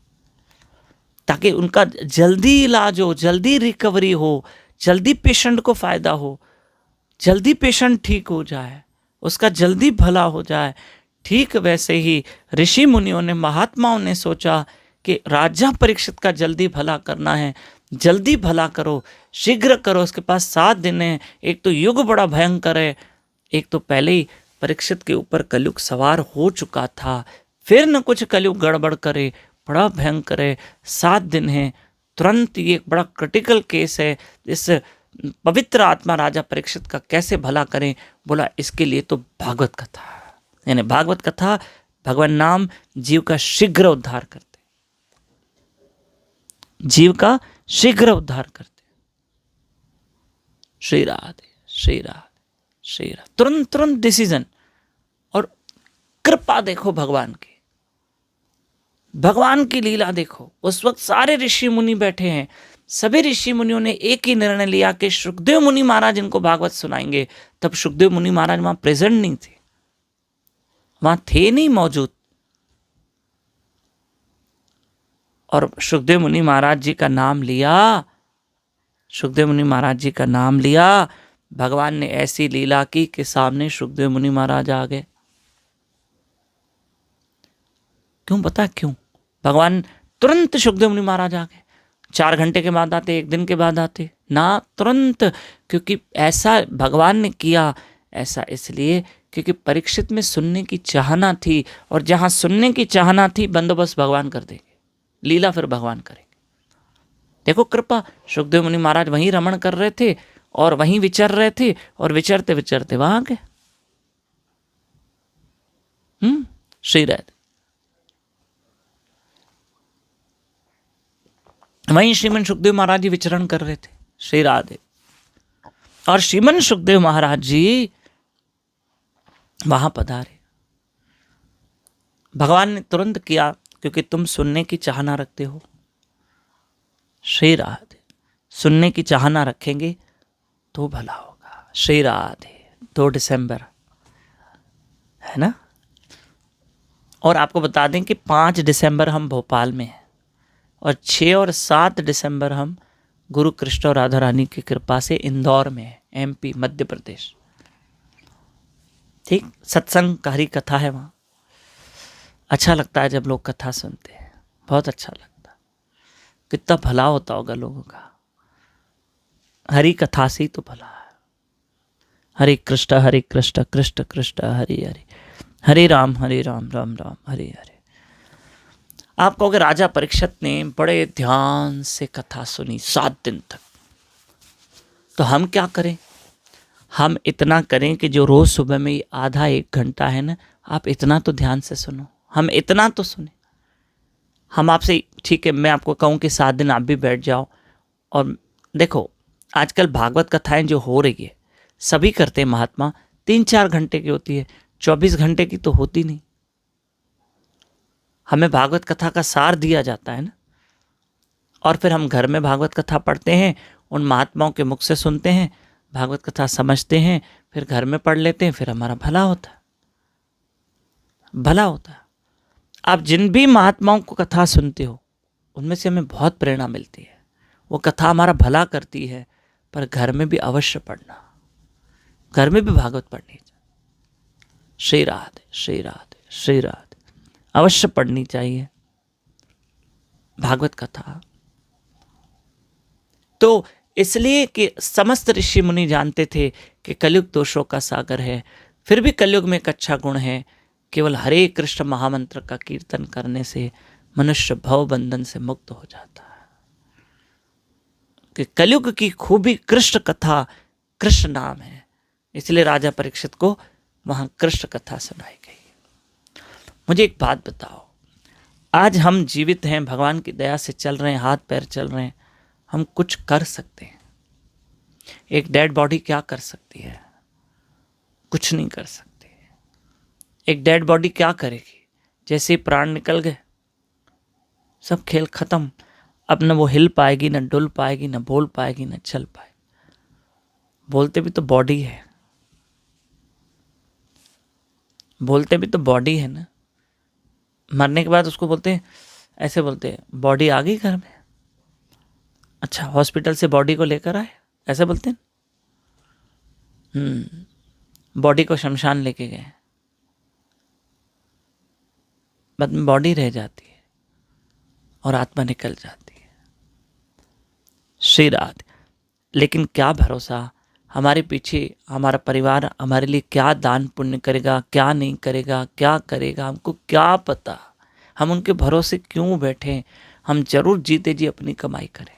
ताकि उनका जल्दी इलाज हो, जल्दी रिकवरी हो, जल्दी पेशेंट को फायदा हो, जल्दी पेशेंट ठीक हो जाए, उसका जल्दी भला हो जाए। ठीक वैसे ही ऋषि मुनियों ने, महात्माओं ने सोचा कि राजा परीक्षित का जल्दी भला करना है, जल्दी भला करो, शीघ्र करो। उसके पास 7 दिन है, एक तो युग बड़ा भयंकर है, एक तो पहले ही परीक्षित के ऊपर कलयुग सवार हो चुका था, फिर न कुछ कलयुग गड़बड़ करे, बड़ा भयंकर है। 7 दिन है, तुरंत ये एक बड़ा क्रिटिकल केस है। इस पवित्र आत्मा राजा परीक्षित का कैसे भला करें? बोला इसके लिए तो भागवत कथा, यानी भागवत कथा, भगवान नाम जीव का शीघ्र उद्धार करते, जीव का शीघ्र उद्धार करते। श्री राधे, श्री राधे, श्री राधे। तुरंत तुरंत डिसीजन। और कृपा देखो भगवान की, भगवान की लीला देखो। उस वक्त सारे ऋषि मुनि बैठे हैं, सभी ऋषि मुनियों ने एक ही निर्णय लिया कि शुकदेव मुनि महाराज इनको भागवत सुनाएंगे। तब शुकदेव मुनि महाराज वहां प्रेजेंट नहीं थे, वहां थे नहीं मौजूद। और सुखदेव मुनि महाराज जी का नाम लिया, सुखदेव मुनि महाराज जी का नाम लिया। भगवान ने ऐसी लीला की कि सामने सुखदेव मुनि महाराज आ गए। क्यों? पता क्यों? भगवान तुरंत सुखदेव मुनि महाराज आ गए। 4 घंटे के बाद आते, 1 दिन के बाद आते ना, तुरंत। क्योंकि ऐसा भगवान ने किया। ऐसा इसलिए क्योंकि परीक्षित में सुनने की चाहना थी, और जहां सुनने की चाहना थी बंदोबस्त भगवान कर देंगे, लीला फिर भगवान करेंगे। देखो कृपा, सुखदेव मुनि महाराज वहीं रमण कर रहे थे और वहीं विचर रहे थे, और विचरते विचरते वहां आ गए। श्री राधे। वहीं श्रीमन सुखदेव महाराज जी विचरण कर रहे थे। श्री राधे। और श्रीमन सुखदेव महाराज जी वहां पधारे। भगवान ने तुरंत किया, क्योंकि तुम सुनने की चाहना रखते हो। श्री राधे। सुनने की चाहना रखेंगे तो भला होगा। श्री राधे। 2 दिसंबर है ना। और आपको बता दें कि 5 दिसंबर हम भोपाल में हैं, और 6 और 7 दिसंबर हम गुरु कृष्ण और राधा रानी की कृपा से इंदौर में हैं, एमपी, मध्य प्रदेश। ठीक, सत्संग कारी कथा है वहाँ। अच्छा लगता है जब लोग कथा सुनते हैं, बहुत अच्छा लगता है। कितना भला होता होगा लोगों का। हरि कथा से ही तो भला है। हरे कृष्ण कृष्ण कृष्ण हरे हरे, हरे राम राम राम हरे हरे। आप कहोगे राजा परीक्षित ने बड़े ध्यान से कथा सुनी 7 दिन तक, तो हम क्या करें? हम इतना करें कि जो रोज सुबह में आधा 1 घंटा है ना, आप इतना तो ध्यान से सुनो। हम इतना तो सुने। हम आपसे, ठीक है, मैं आपको कहूँ कि 7 दिन आप भी बैठ जाओ। और देखो आजकल भागवत कथाएं जो हो रही है, सभी करते हैं महात्मा, 3-4 घंटे की होती है, 24 घंटे की तो होती नहीं। हमें भागवत कथा का सार दिया जाता है ना, और फिर हम घर में भागवत कथा पढ़ते हैं, उन महात्माओं के मुख से सुनते हैं, भागवत कथा समझते हैं, फिर घर में पढ़ लेते हैं, फिर हमारा भला होता है, भला होता है। आप जिन भी महात्माओं को कथा सुनते हो, उनमें से हमें बहुत प्रेरणा मिलती है। वो कथा हमारा भला करती है, पर घर में भी अवश्य पढ़ना, घर में भी भागवत पढ़नी चाहिए। श्री राधे, श्री राधे, श्री राधे। अवश्य पढ़नी चाहिए भागवत कथा। तो इसलिए कि समस्त ऋषि मुनि जानते थे कि कलयुग दोषों का सागर है, फिर भी कलयुग में एक अच्छा गुण है, केवल हरे कृष्ण महामंत्र का कीर्तन करने से मनुष्य भव बंधन से मुक्त हो जाता है। कि कलयुग की खूबी कृष्ण कथा, कृष्ण नाम है, इसलिए राजा परीक्षित को वहां कृष्ण कथा सुनाई गई। मुझे एक बात बताओ, आज हम जीवित हैं, भगवान की दया से चल रहे हैं, हाथ पैर चल रहे हैं, हम कुछ कर सकते हैं। एक डेड बॉडी क्या कर सकती है? कुछ नहीं कर सकती। एक डेड बॉडी क्या करेगी? जैसे ही प्राण निकल गए, सब खेल खत्म। अब न वो हिल पाएगी, न डुल पाएगी, न बोल पाएगी, न चल पाएगी। बोलते भी तो बॉडी है, बोलते भी तो बॉडी है ना। मरने के बाद उसको बोलते हैं, ऐसे बोलते हैं, बॉडी आ गई घर में। अच्छा, हॉस्पिटल से बॉडी को लेकर आए, ऐसे बोलते हैं। बॉडी को शमशान लेके गए, बाद में बॉडी रह जाती है और आत्मा निकल जाती है। श्री राधे। लेकिन क्या भरोसा, हमारे पीछे हमारा परिवार हमारे लिए क्या दान पुण्य करेगा, क्या नहीं करेगा, क्या करेगा, हमको क्या पता। हम उनके भरोसे क्यों बैठे? हम जरूर जीते जी अपनी कमाई करें,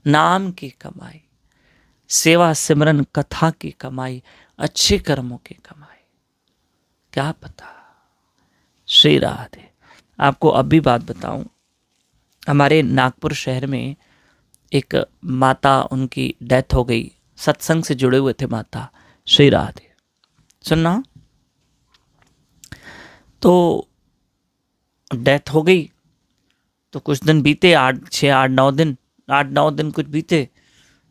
नाम की कमाई, सेवा सिमरन कथा की कमाई, अच्छे कर्मों की कमाई, क्या पता। श्री राधे। आपको अब भी बात बताऊं, हमारे नागपुर शहर में एक माता, उनकी डेथ हो गई। सत्संग से जुड़े हुए थे माता। श्री राधे। सुनना, तो डेथ हो गई तो कुछ दिन बीते, 8-9 दिन कुछ बीते,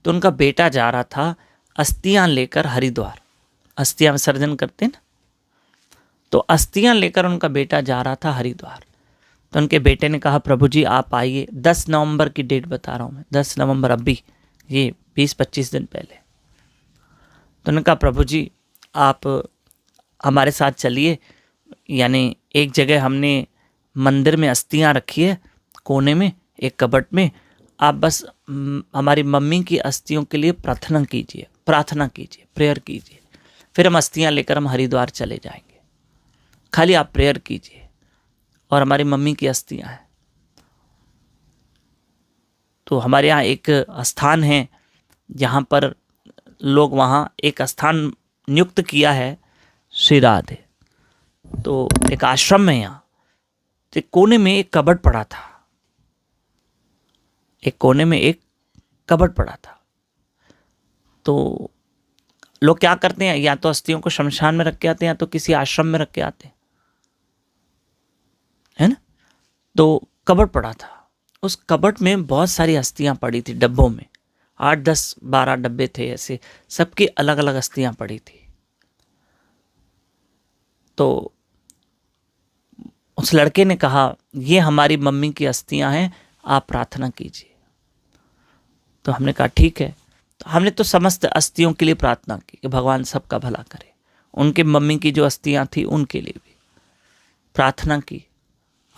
तो उनका बेटा जा रहा था अस्थियां लेकर हरिद्वार। अस्थियां विसर्जन करते ना, तो अस्थियां लेकर उनका बेटा जा रहा था हरिद्वार। तो उनके बेटे ने कहा, प्रभु जी आप आइए। 10 नवंबर की डेट बता रहा हूँ मैं, 10 नवंबर, अभी ये 20-25 दिन पहले। तो उन्होंने कहा, प्रभु जी आप हमारे साथ चलिए। यानी एक जगह हमने मंदिर में अस्थियां रखी है, कोने में एक कबट में। आप बस हमारी मम्मी की अस्थियों के लिए प्रार्थना कीजिए, प्रेयर कीजिए। फिर हम अस्थियां लेकर हम हरिद्वार चले जाएंगे। खाली आप प्रेयर कीजिए, और हमारी मम्मी की अस्थियां हैं। तो हमारे यहाँ एक स्थान है जहाँ पर लोग, वहाँ एक स्थान नियुक्त किया है। श्री राधे। तो एक आश्रम में यहाँ तो कोने में एक कबट पड़ा था, एक कोने में एक कबट पड़ा था। तो लोग क्या करते हैं, या तो अस्थियों को शमशान में रख के आते हैं, या तो किसी आश्रम में रख के आते हैं, है ना। तो कबट पड़ा था, उस कबट में बहुत सारी अस्थियां पड़ी थी, डब्बों में 8-10-12 डब्बे थे ऐसे, सबकी अलग अलग अस्थियां पड़ी थी। तो उस लड़के ने कहा, ये हमारी मम्मी की अस्थियां हैं, आप प्रार्थना कीजिए। तो हमने कहा ठीक है। तो हमने तो समस्त अस्थियों के लिए प्रार्थना की कि भगवान सबका भला करे। उनके मम्मी की जो अस्थियां थी उनके लिए भी प्रार्थना की।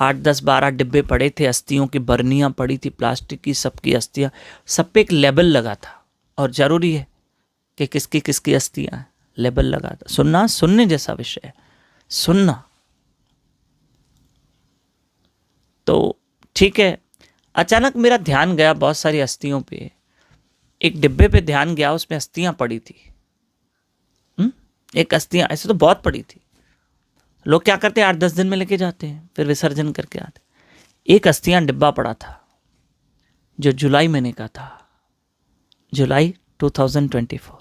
8-10-12 डिब्बे पड़े थे, अस्थियों की बरनियाँ पड़ी थी प्लास्टिक की, सबकी अस्थियाँ, सब पे एक लेबल लगा था। और ज़रूरी है कि किसकी किसकी अस्थियाँ हैं, लेबल लगा था। सुनना, सुनने जैसा विषय है, सुनना। तो ठीक है, अचानक मेरा ध्यान गया बहुत सारी अस्थियों पे। एक डिब्बे पे ध्यान गया, उसमें अस्थियाँ पड़ी थी। एक अस्थियाँ, ऐसे तो बहुत पड़ी थी। लोग क्या करते हैं, 8-10 दिन में लेके जाते हैं, फिर विसर्जन करके आते। एक अस्थियां डिब्बा पड़ा था जो जुलाई महीने का था, जुलाई 2024,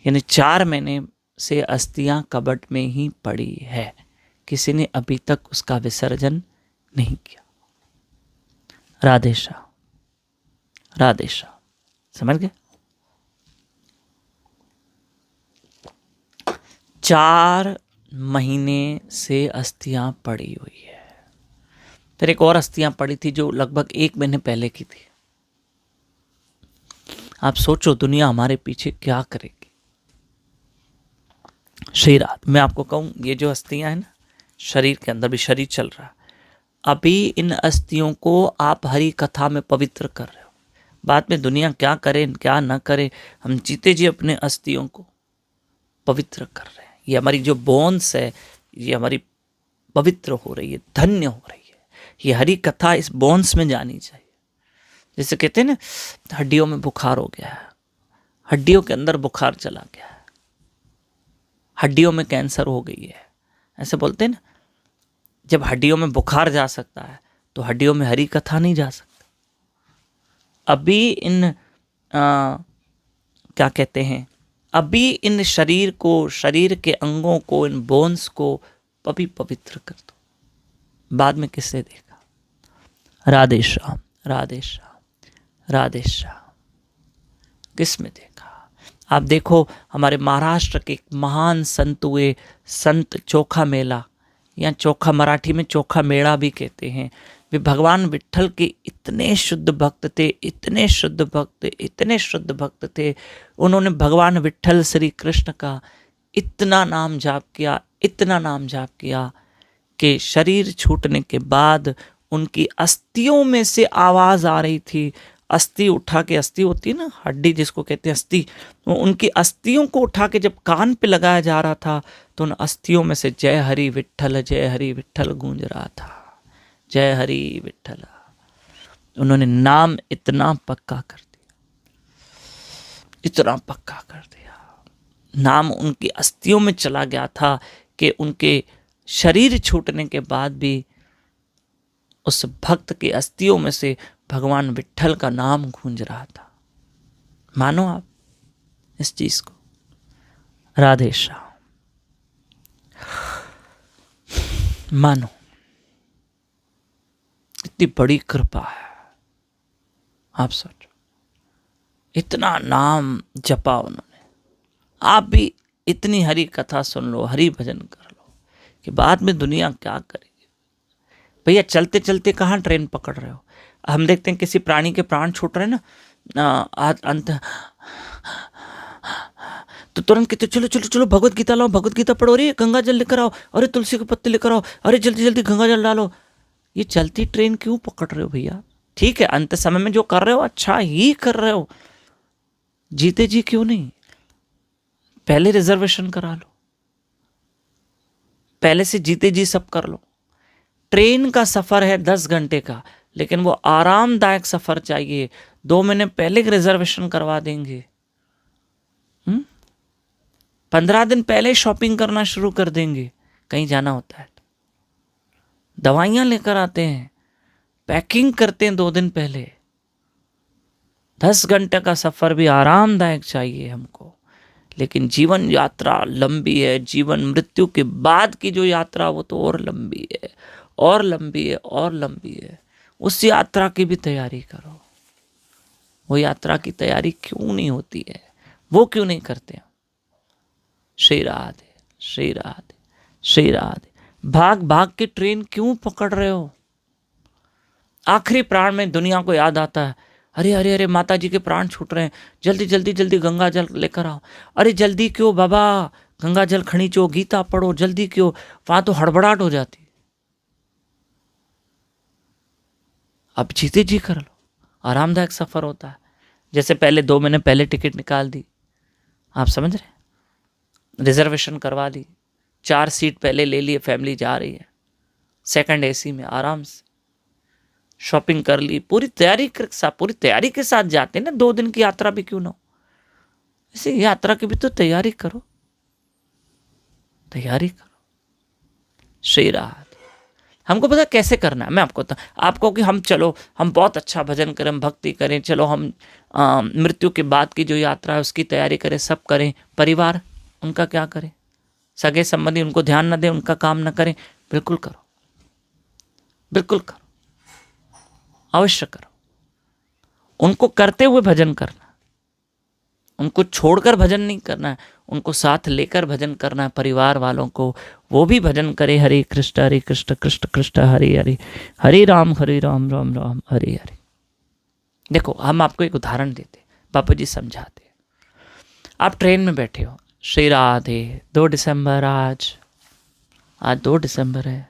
यानी 4 महीने से अस्थियां कबट में ही पड़ी है। किसी ने अभी तक उसका विसर्जन नहीं किया। राधे श्याम, राधे श्याम। समझ गए? 4 महीने से अस्थियां पड़ी हुई है। फिर एक और अस्थियां पड़ी थी जो लगभग 1 महीने पहले की थी। आप सोचो दुनिया हमारे पीछे क्या करेगी। श्री रात, मैं आपको कहूँ, ये जो अस्थियां हैं ना, शरीर के अंदर भी शरीर चल रहा है, अभी इन अस्थियों को आप हरि कथा में पवित्र कर रहे हो। बाद में दुनिया क्या करे क्या ना करे, हम जीते जी अपने अस्थियों को पवित्र कर रहे हैं। ये हमारी जो बोन्स है, ये हमारी पवित्र हो रही है, धन्य हो रही है। ये हरि कथा इस बोन्स में जानी चाहिए। जैसे कहते हैं ना, हड्डियों में बुखार हो गया है, हड्डियों के अंदर बुखार चला गया है, हड्डियों में कैंसर हो गई है, ऐसे बोलते हैं ना। जब हड्डियों में बुखार जा सकता है तो हड्डियों में हरी कथा नहीं जा सकती। अभी इन क्या कहते हैं, अभी इन शरीर को, शरीर के अंगों को, इन बोन्स को अभी पवित्र कर दो, बाद में किससे देखा। राधे श्याम, राधे श्याम, राधे श्याम, किस में देखा। आप देखो हमारे महाराष्ट्र के एक महान संत हुए, संत चोखा मेला, या चोखा मराठी में चोखा मेला भी कहते हैं। वे भगवान विट्ठल के इतने शुद्ध भक्त थे, इतने शुद्ध भक्त, इतने शुद्ध भक्त थे। उन्होंने भगवान विट्ठल श्री कृष्ण का इतना नाम जाप किया, इतना नाम जाप किया कि शरीर छूटने के बाद उनकी अस्थियों में से आवाज आ रही थी। अस्थि उठा के, अस्थि होती है ना हड्डी जिसको कहते हैं अस्थि, तो उनकी अस्थियों को उठा के जब कान पे लगाया जा रहा था तो उन अस्थियों में से जय हरि विट्ठल, जय हरि विट्ठल गूंज रहा था, जय हरि विट्ठल। उन्होंने नाम इतना पक्का कर दिया, इतना पक्का कर दिया, नाम उनकी अस्थियों में चला गया था कि उनके शरीर छूटने के बाद भी उस भक्त के अस्थियों में से भगवान विट्ठल का नाम गूंज रहा था। मानो आप इस चीज को। राधे श्याम, मानो इतनी बड़ी कृपा है। आप सोचो, इतना नाम जपा उन्होंने। आप भी इतनी हरि कथा सुन लो, हरि भजन कर लो कि बाद में दुनिया क्या करेगी। भैया चलते चलते कहाँ ट्रेन पकड़ रहे हो। हम देखते हैं किसी प्राणी के प्राण छूट रहे हैं ना, अंत तो तुरंत कहते चलो चलो चलो भगवत गीता लाओ, भगवत गीता पढ़ो, अरे गंगा जल लेकर आओ, अरे तुलसी के पत्ते लेकर आओ, अरे जल्दी जल्दी गंगा जल डालो। ये चलती ट्रेन क्यों पकड़ रहे हो भैया। ठीक है, अंत समय में जो कर रहे हो अच्छा ही कर रहे हो, जीते जी क्यों नहीं पहले रिजर्वेशन करा लो, पहले से जीते जी सब कर लो। ट्रेन का सफर है 10 घंटे का, लेकिन वो आरामदायक सफर चाहिए, 2 महीने पहले रिजर्वेशन करवा देंगे। 15 दिन पहले शॉपिंग करना शुरू कर देंगे, कहीं जाना होता है तो। दवाइयां लेकर आते हैं, पैकिंग करते हैं 2 दिन पहले। 10 घंटे का सफर भी आरामदायक चाहिए हमको। लेकिन जीवन यात्रा लंबी है, जीवन मृत्यु के बाद की जो यात्रा वो तो और लंबी है, और लंबी है, और लंबी है। उस यात्रा की भी तैयारी करो। वो यात्रा की तैयारी क्यों नहीं होती है, वो क्यों नहीं करते। श्री राधे, श्री राधे, श्री राधे। भाग भाग के ट्रेन क्यों पकड़ रहे हो। आखिरी प्राण में दुनिया को याद आता है, अरे अरे अरे माता जी के प्राण छूट रहे हैं, जल्दी जल्दी जल्दी गंगा जल लेकर आओ। अरे जल्दी क्यों बाबा, गंगा जल खींचो, गीता पढ़ो, जल्दी क्यों। वहां तो हड़बड़ाहट हो जाती। अब जीते जी कर लो, आरामदायक सफर होता है। जैसे पहले 2 महीने पहले टिकट निकाल दी, आप समझ रहे हैं, रिजर्वेशन करवा ली, 4 सीट पहले ले लिए, फैमिली जा रही है सेकंड एसी में आराम से, शॉपिंग कर ली, पूरी तैयारी के साथ जाते हैं ना। 2 दिन की यात्रा भी क्यों ना हो, इसी यात्रा की भी तो तैयारी करो, तैयारी करो। श्री राधे। हमको पता कैसे करना है, मैं आपको आपको कि हम चलो, हम बहुत अच्छा भजन करें, हम भक्ति करें, चलो हम मृत्यु के बाद की जो यात्रा है उसकी तैयारी करें, सब करें। परिवार उनका क्या करें, सगे संबंधी उनको ध्यान न दें, उनका काम न करें। बिल्कुल करो, बिल्कुल करो, अवश्य करो। उनको करते हुए भजन करना, उनको छोड़कर भजन नहीं करना है, उनको साथ लेकर भजन करना है। परिवार वालों को वो भी भजन करे, हरे कृष्ण कृष्ण कृष्ण हरे हरे, हरे राम राम राम हरे हरे। देखो हम आपको एक उदाहरण देते, बापू जी समझाते। आप ट्रेन में बैठे हो, श्री राधे, 2 दिसंबर आज 2 दिसंबर है।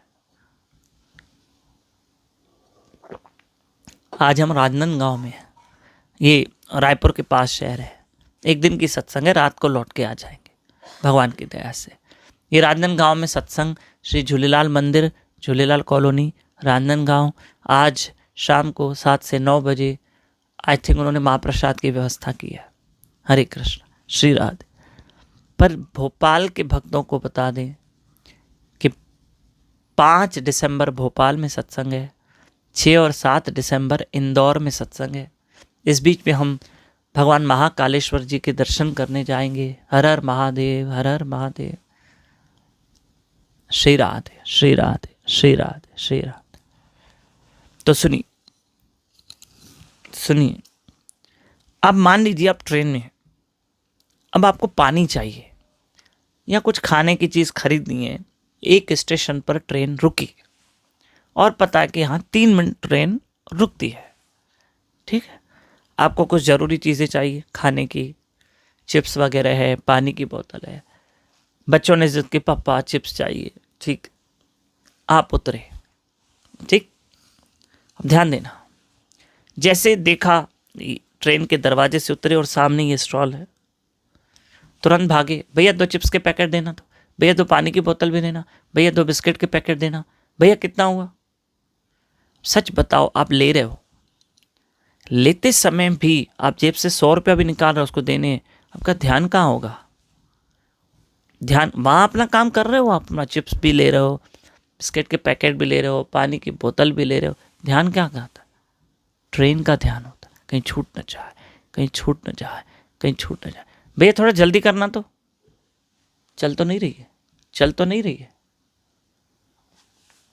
आज हम राजनांदगांव में हैं, ये रायपुर के पास शहर है। एक दिन की सत्संग है, रात को लौट के आ जाएंगे भगवान की दया से। ये राजनांदगांव में सत्संग, श्री झूलेलाल मंदिर, झूलेलाल कॉलोनी, राजनांदगांव। आज शाम को 7 से 9 बजे आई थिंक उन्होंने महाप्रसाद की व्यवस्था की है। हरे कृष्ण, श्री राधे। पर भोपाल के भक्तों को बता दें कि 5 दिसंबर भोपाल में सत्संग है, 6 और 7 दिसंबर इंदौर में सत्संग है। इस बीच में हम भगवान महाकालेश्वर जी के दर्शन करने जाएंगे। हर हर महादेव, हर हर महादेव। श्री राधे, श्री राधे, श्री राधे, श्री राधे। तो सुनिए, अब मान लीजिए आप ट्रेन में हैं, अब आपको पानी चाहिए या कुछ खाने की चीज़ खरीदनी है। एक स्टेशन पर ट्रेन रुकी और पता है कि यहाँ 3 मिनट ट्रेन रुकती है, ठीक है। आपको कुछ ज़रूरी चीज़ें चाहिए खाने की, चिप्स वगैरह है, पानी की बोतल है। बच्चों ने जिद की पापा चिप्स चाहिए, ठीक। आप उतरे, ठीक। अब ध्यान देना, जैसे देखा ट्रेन के दरवाजे से उतरे और सामने ये स्टॉल है, तुरंत भागे, भैया 2 चिप्स के पैकेट देना, तो भैया 2 पानी की बोतल भी देना, भैया 2 बिस्किट के पैकेट देना, भैया कितना हुआ। सच बताओ, आप ले रहे हो, लेते समय भी आप जेब से 100 रुपया भी निकाल रहे हो उसको देने, आपका ध्यान कहाँ होगा। ध्यान वहाँ अपना काम कर रहे हो, आप अपना चिप्स भी ले रहे हो, बिस्किट के पैकेट भी ले रहे हो, पानी की बोतल भी ले रहे हो, ध्यान क्या आता है। ट्रेन का ध्यान होता है, कहीं छूट न जाए, कहीं छूट न जाए, कहीं छूट न जाए। भैया थोड़ा जल्दी करना, तो चल तो नहीं रही है, चल तो नहीं रही है,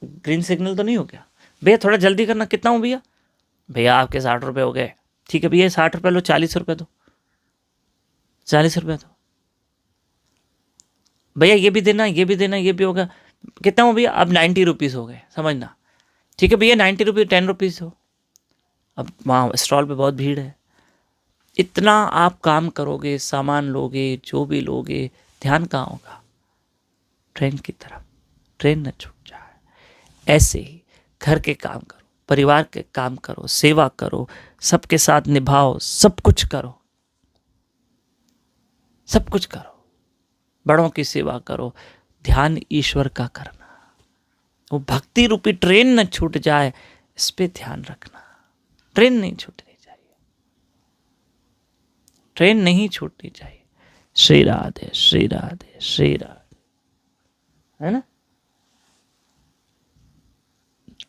ग्रीन सिग्नल तो नहीं हो गया। भैया थोड़ा जल्दी करना, कितना हो भैया। भैया आपके 60 रुपये हो गए, ठीक है भैया 60 रुपये लो, 40 रुपये दो, 40 रुपये दो। भैया ये भी देना, ये भी देना, ये भी होगा, कितना हो भैया। अब 90 रुपीज़ हो गए, समझना, ठीक है भैया 90 रुपीज़, 10 रुपीज़ हो। अब वहाँ स्टॉल पे बहुत भीड़ है, इतना आप काम करोगे, सामान लोगे, जो भी लोगे, ध्यान कहाँ होगा। ट्रेन की तरफ, ट्रेन न छूट जाए। ऐसे ही घर के काम करो, परिवार के काम करो, सेवा करो, सबके साथ निभाओ, सब कुछ करो, सब कुछ करो, बड़ों की सेवा करो, ध्यान ईश्वर का करना। वो भक्ति रूपी ट्रेन न छूट जाए, इस पे ध्यान रखना। ट्रेन नहीं छूटनी चाहिए, ट्रेन नहीं छूटनी चाहिए। श्री राधे, श्री राधे, श्री राधे, है ना।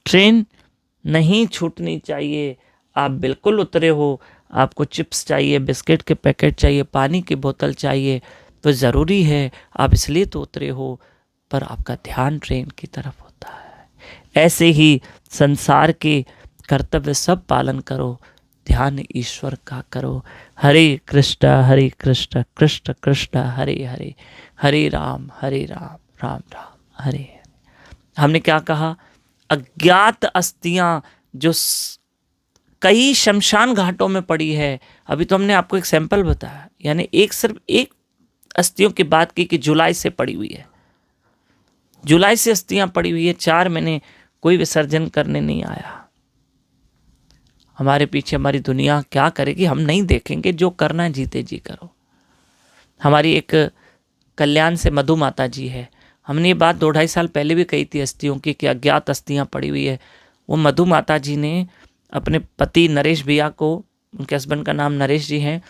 ट्रेन नहीं छूटनी चाहिए। आप बिल्कुल उतरे हो, आपको चिप्स चाहिए, बिस्किट के पैकेट चाहिए, पानी की बोतल चाहिए, तो ज़रूरी है, आप इसलिए तो उतरे हो, पर आपका ध्यान ट्रेन की तरफ होता है। ऐसे ही संसार के कर्तव्य सब पालन करो, ध्यान ईश्वर का करो। हरे कृष्ण कृष्ण कृष्ण हरे हरे, हरे राम राम राम हरे हरे। हमने क्या कहा, अज्ञात अस्थियां जो कई शमशान घाटों में पड़ी है। अभी तो हमने आपको एक सैंपल बताया, यानी सिर्फ एक अस्थियों की बात की कि जुलाई से पड़ी हुई है, जुलाई से अस्थियां पड़ी हुई है, 4 महीने कोई विसर्जन करने नहीं आया। हमारे पीछे हमारी दुनिया क्या करेगी हम नहीं देखेंगे, जो करना है जीते जी करो। हमारी एक कल्याण से मधु माता जी है, हमने ये बात 2-2.5 साल पहले भी कही थी अस्थियों की, कि अज्ञात अस्थियां पड़ी हुई है। वो मधु माता जी ने अपने पति नरेश भैया को, उनके हस्बैंड का नाम नरेश जी हैं,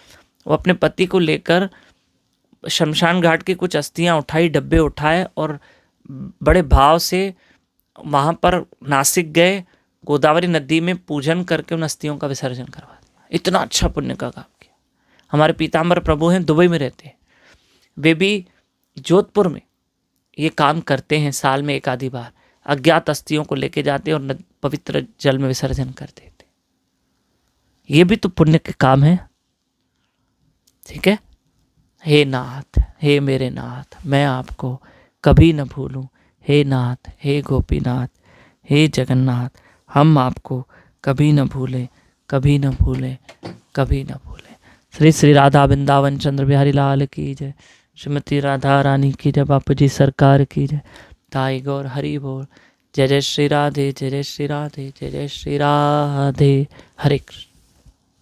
वो अपने पति को लेकर शमशान घाट की कुछ अस्थियां उठाई, डब्बे उठाए और बड़े भाव से वहाँ पर नासिक गए, गोदावरी नदी में पूजन करके उन अस्थियों का विसर्जन करवा दिया। इतना अच्छा पुण्य का काम किया। हमारे पीताम्बर प्रभु हैं, दुबई में रहते हैं, वे भी जोधपुर में ये काम करते हैं, साल में 1 आधी बार अज्ञात अस्थियों को लेके जाते और पवित्र जल में विसर्जन कर देते। ये भी तो पुण्य के काम है, ठीक है। हे नाथ, हे मेरे नाथ, मैं आपको कभी न भूलूं। हे नाथ, हे गोपीनाथ, हे जगन्नाथ, हम आपको कभी न भूलें, कभी न भूलें, कभी न भूलें। श्री श्री राधा वृंदावन चंद्र बिहारी लाल की जय। श्रीमती राधा रानी की जय। बापू जी सरकार की जय। ताई गौर हरि बोल। जय जय श्री राधे, जय जय श्री राधे, जय जय श्री राधे। हरे कृष्ण।